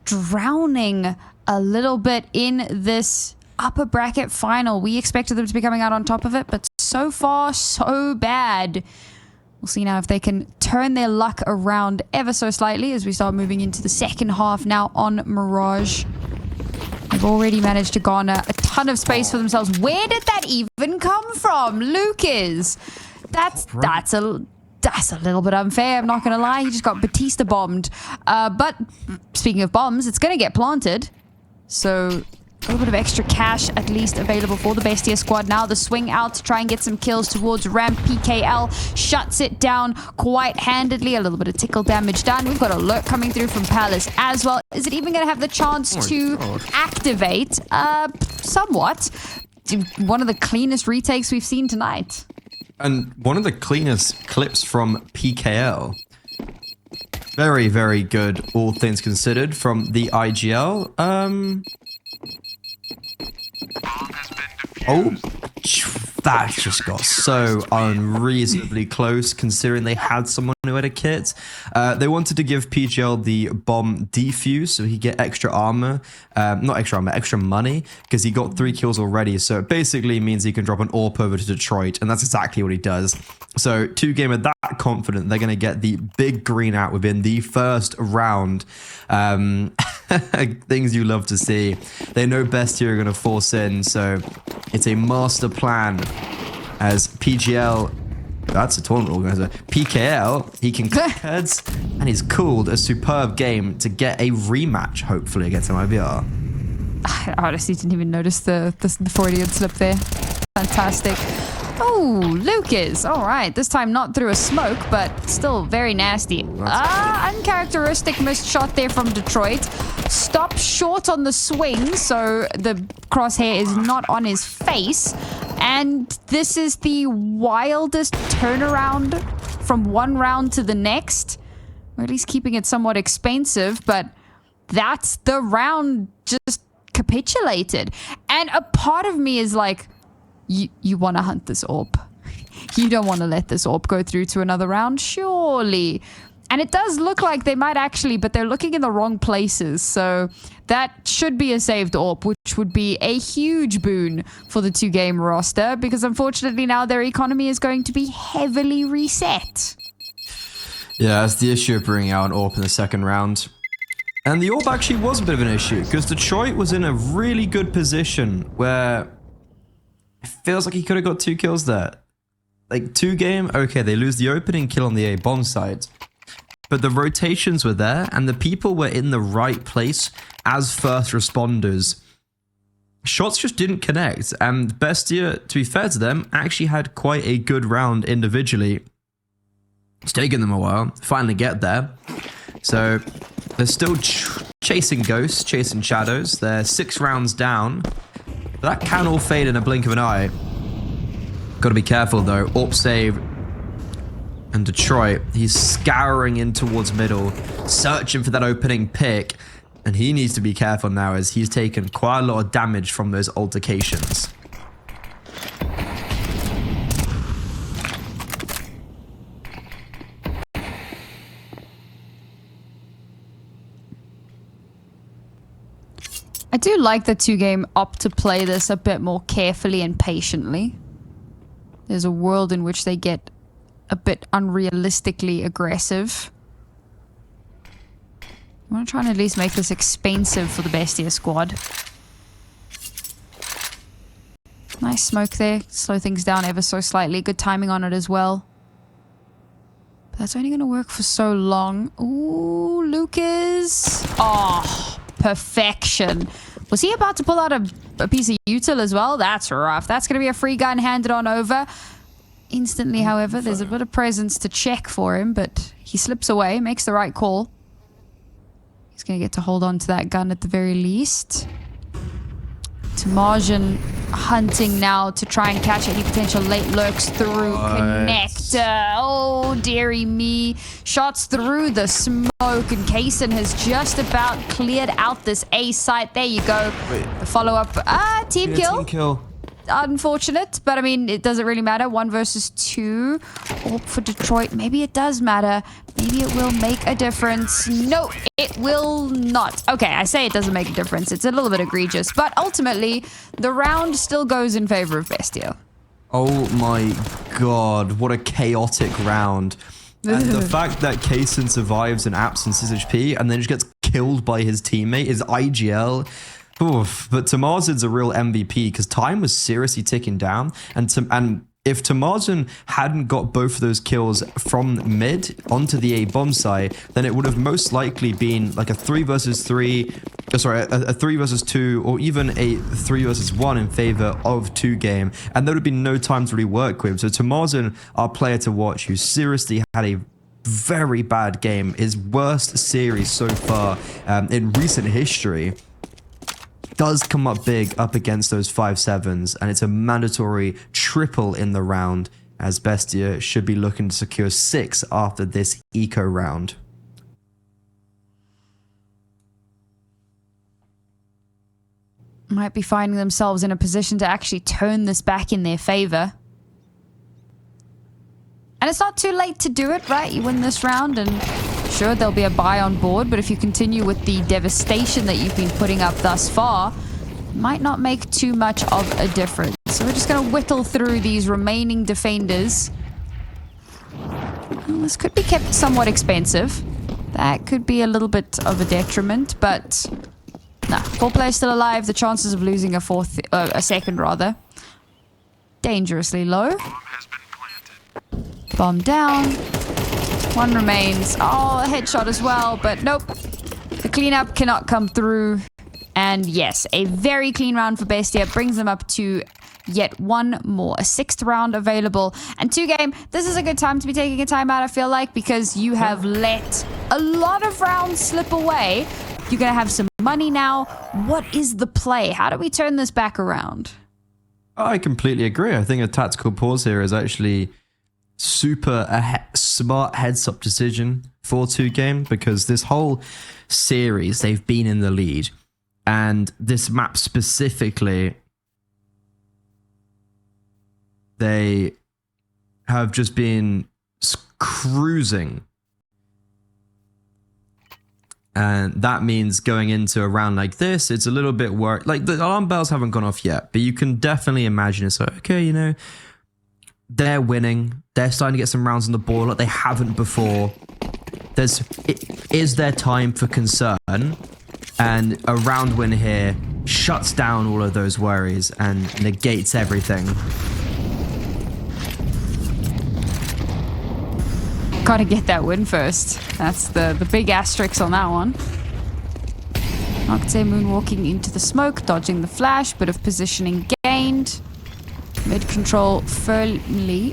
drowning a little bit in this upper bracket final. We expected them to be coming out on top of it, but so far, so bad. We'll see now if they can turn their luck around ever so slightly as we start moving into the second half now on Mirage. They've already managed to garner a ton of space for themselves. Where did that even come from? lukiz. That's a little bit unfair, I'm not going to lie. He just got Batista bombed. But speaking of bombs, it's going to get planted. So a little bit of extra cash at least available for the BESTIA squad. Now the swing out to try and get some kills towards Ramp. PKL shuts it down quite handedly. A little bit of tickle damage done. We've got a lurk coming through from Palace as well. Is it even going to have the chance to activate? Somewhat. One of the cleanest retakes we've seen tonight. And one of the cleanest clips from PKL. Very, very good, all things considered, from the IGL. Oh, that just got so unreasonably close considering they had someone who had a kit. They wanted to give PGL the bomb defuse so he get extra armor. Not extra armor, extra money, because he got 3 kills already. So it basically means he can drop an AWP over to Detroit, and that's exactly what he does. So 2Game are that confident they're going to get the big green out within the first round. Things you love to see. They know BESTIA are going to force in, so it's a master plan as PGL, that's a tournament organizer, PKL, he can click heads, and he's called a superb game to get a rematch, hopefully, against MIBR. I honestly didn't even notice the Freudian slip there. Fantastic. Oh, lukiz. All right. This time not through a smoke, but still very nasty. Uncharacteristic missed shot there from Detroit. Stopped short on the swing, so the crosshair is not on his face. And this is the wildest turnaround from one round to the next. Or at least keeping it somewhat expensive, but that's the round just capitulated. And a part of me is like, you want to hunt this AWP. You don't want to let this AWP go through to another round, surely. And it does look like they might actually, but they're looking in the wrong places. So that should be a saved AWP, which would be a huge boon for the 2Game roster, because unfortunately now their economy is going to be heavily reset. Yeah, that's the issue of bringing out an AWP in the second round. And the AWP actually was a bit of an issue, because Detroit was in a really good position where it feels like he could have got 2 kills there. Like 2Game, okay, they lose the opening kill on the A bomb site. But the rotations were there, and the people were in the right place as first responders. Shots just didn't connect, and BESTIA, to be fair to them, actually had quite a good round individually. It's taken them a while to finally get there. So they're still chasing ghosts, chasing shadows. They're 6 rounds down. That can all fade in a blink of an eye. Got to be careful though. AWP save. And Detroit, he's scouring in towards middle, searching for that opening pick. And he needs to be careful now as he's taken quite a lot of damage from those altercations. I do like the 2Game opt to play this a bit more carefully and patiently. There's a world in which they get a bit unrealistically aggressive. I want to try and at least make this expensive for the BESTIA squad. Nice smoke there. Slow things down ever so slightly. Good timing on it as well. But that's only going to work for so long. Ooh, lukiz. Oh, perfection. Was he about to pull out a piece of util as well? That's rough. That's going to be a free gun handed on over. Instantly, however, there's a bit of presence to check for him, but he slips away, makes the right call. He's going to get to hold on to that gun at the very least. Tamarjan hunting now to try and catch any potential late lurks through connector. Oh, dearie me. Shots through the smoke, and Kaysen has just about cleared out this A site. There you go. Wait. The follow-up. Team kill. Team kill. unfortunate, but I mean, it doesn't really matter. 1 versus 2. Or for Detroit, maybe it does matter. Maybe it will make a difference. No, it will not. Okay, I say it doesn't make a difference. It's a little bit egregious, but ultimately, the round still goes in favor of BESTIA. Oh my god, what a chaotic round. And the fact that Kaysen survives and absence SHP and then just gets killed by his teammate is IGL. Oof. But Tamarzin's a real MVP because time was seriously ticking down. And if Tamarzin hadn't got both of those kills from mid onto the A bomb site, then it would have most likely been like a 3 versus 3, sorry, a 3 versus 2, or even a 3 versus 1 in favor of 2 game. And there would have been no time to really work with. So Tamarzin, our player to watch, who seriously had a very bad game, his worst series so far in recent history, does come up big up against those 5-7s, and it's a mandatory triple in the round, as BESTIA should be looking to secure 6 after this eco round. Might be finding themselves in a position to actually turn this back in their favor. And it's not too late to do it, right? You win this round and sure, there'll be a buy on board, but if you continue with the devastation that you've been putting up thus far, it might not make too much of a difference. So we're just going to whittle through these remaining defenders. Well, this could be kept somewhat expensive. That could be a little bit of a detriment, but nah, 4 players still alive. The chances of losing a second rather, dangerously low. Bomb down. 1 remains. Oh, a headshot as well, but nope. The cleanup cannot come through. And yes, a very clean round for BESTIA brings them up to yet 1 more. A 6th round available. And 2 game, this is a good time to be taking a timeout, I feel like, because you have let a lot of rounds slip away. You're going to have some money now. What is the play? How do we turn this back around? I completely agree. I think a tactical pause here is actually super smart heads-up decision for 2 game, because this whole series they've been in the lead, and this map specifically they have just been cruising, and that means going into a round like this, it's a little bit worried. Like, the alarm bells haven't gone off yet, but you can definitely imagine it's like, okay, you know, they're winning. They're starting to get some rounds on the board like they haven't before. Is there time for concern? And a round win here shuts down all of those worries and negates everything. Gotta get that win first. That's the big asterisk on that one. Nocte moonwalking into the smoke, dodging the flash, bit of positioning gained. Mid control firmly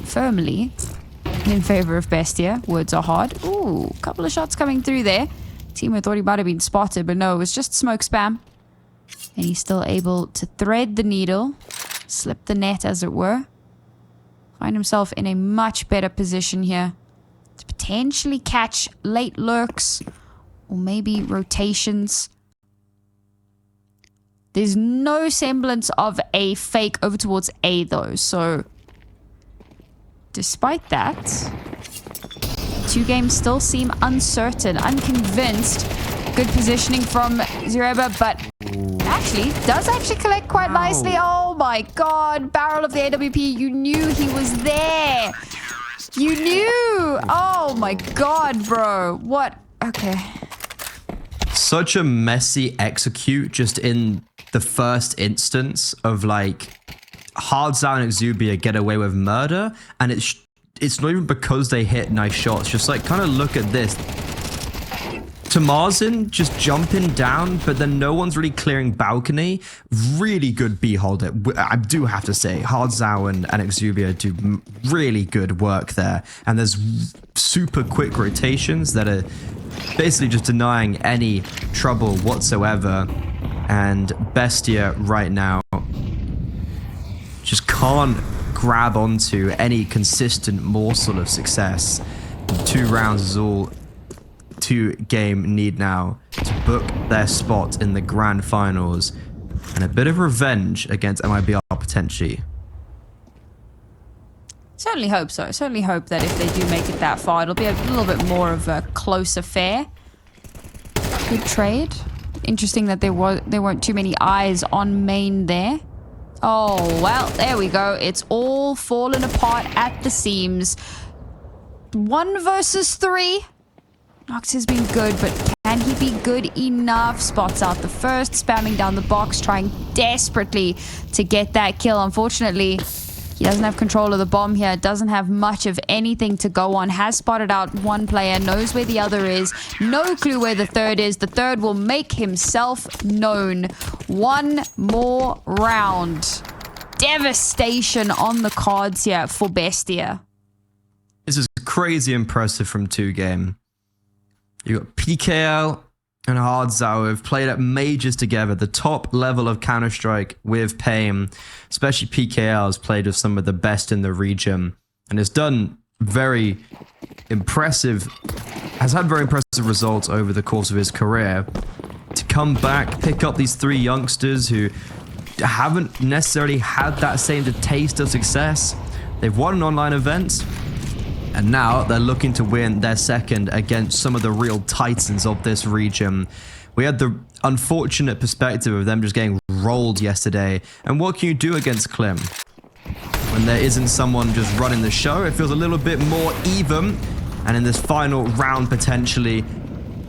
in favor of BESTIA. Words are hard. Ooh, a couple of shots coming through there. Timo thought he might have been spotted, but no, it was just smoke spam. And he's still able to thread the needle, slip the net as it were. Find himself in a much better position here to potentially catch late lurks or maybe rotations. There's no semblance of a fake over towards A though, so despite that, 2 games still seem uncertain, unconvinced. Good positioning from Zureba, but actually does collect quite nicely. Oh my god, barrel of the AWP, you knew he was there. You knew. Oh my god, bro. What? Okay. Such a messy execute just in the first instance of like Hardzow and Exubia get away with murder, and it's not even because they hit nice shots. Just like kind of look at this. Tamarzin just jumping down, but then no one's really clearing balcony. Really good B holder. I do have to say, Hardzow and Exubia do really good work there. And there's super quick rotations that are basically just denying any trouble whatsoever. And BESTIA right now just can't grab onto any consistent morsel of success. 2 rounds is all 2 game need now to book their spot in the grand finals, and a bit of revenge against MIBR potentially. Certainly hope so. Certainly hope that if they do make it that far, it'll be a little bit more of a close affair. Good trade. Interesting that there weren't too many eyes on main there. Oh, well, there we go. It's all fallen apart at the seams. 1 versus 3. Nox has been good, but can he be good enough? Spots out the first, spamming down the box, trying desperately to get that kill. Unfortunately, he doesn't have control of the bomb here. Doesn't have much of anything to go on. Has spotted out one player. Knows where the other is. No clue where the third is. The third will make himself known. One more round. Devastation on the cards here for Bestia. This is crazy impressive from 2Game. You got PKL and Hardzao who have played at majors together, the top level of Counter-Strike with Pain. Especially PKL has played with some of the best in the region and has done very impressive, has had very impressive results over the course of his career. To come back, pick up these 3 youngsters who haven't necessarily had that same taste of success. They've won an online event, and now they're looking to win their second against some of the real titans of this region. We had the unfortunate perspective of them just getting rolled yesterday. And what can you do against Klim? When there isn't someone just running the show, it feels a little bit more even. And in this final round, potentially,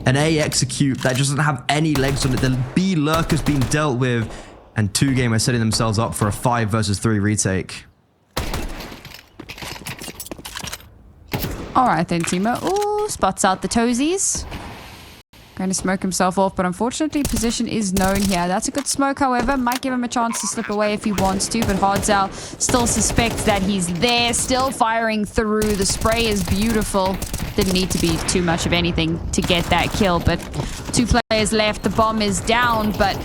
an A execute that doesn't have any legs on it. The B lurker's been dealt with. And 2Game are setting themselves up for a 5 versus 3 retake. All right then, Timo. Ooh, spots out the toesies. Going to smoke himself off, but unfortunately position is known here. That's a good smoke, however. Might give him a chance to slip away if he wants to, but Hardzao still suspects that he's there, still firing through. The spray is beautiful. Didn't need to be too much of anything to get that kill, but 2 players left. The bomb is down, but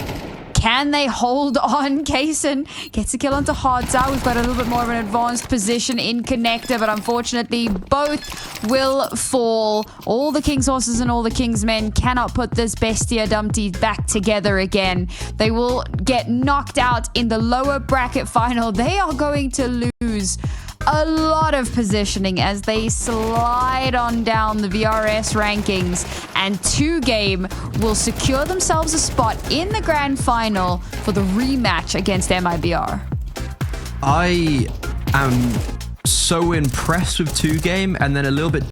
can they hold on? Kaysen gets a kill onto Hardzao. We've got a little bit more of an advanced position in connector, but unfortunately both will fall. All the King's horses and all the King's men cannot put this Bestia Dumpty back together again. They will get knocked out in the lower bracket final. They are going to lose a lot of positioning as they slide on down the VRS rankings, and 2Game will secure themselves a spot in the grand final for the rematch against MIBR. I am so impressed with 2Game, and then a little bit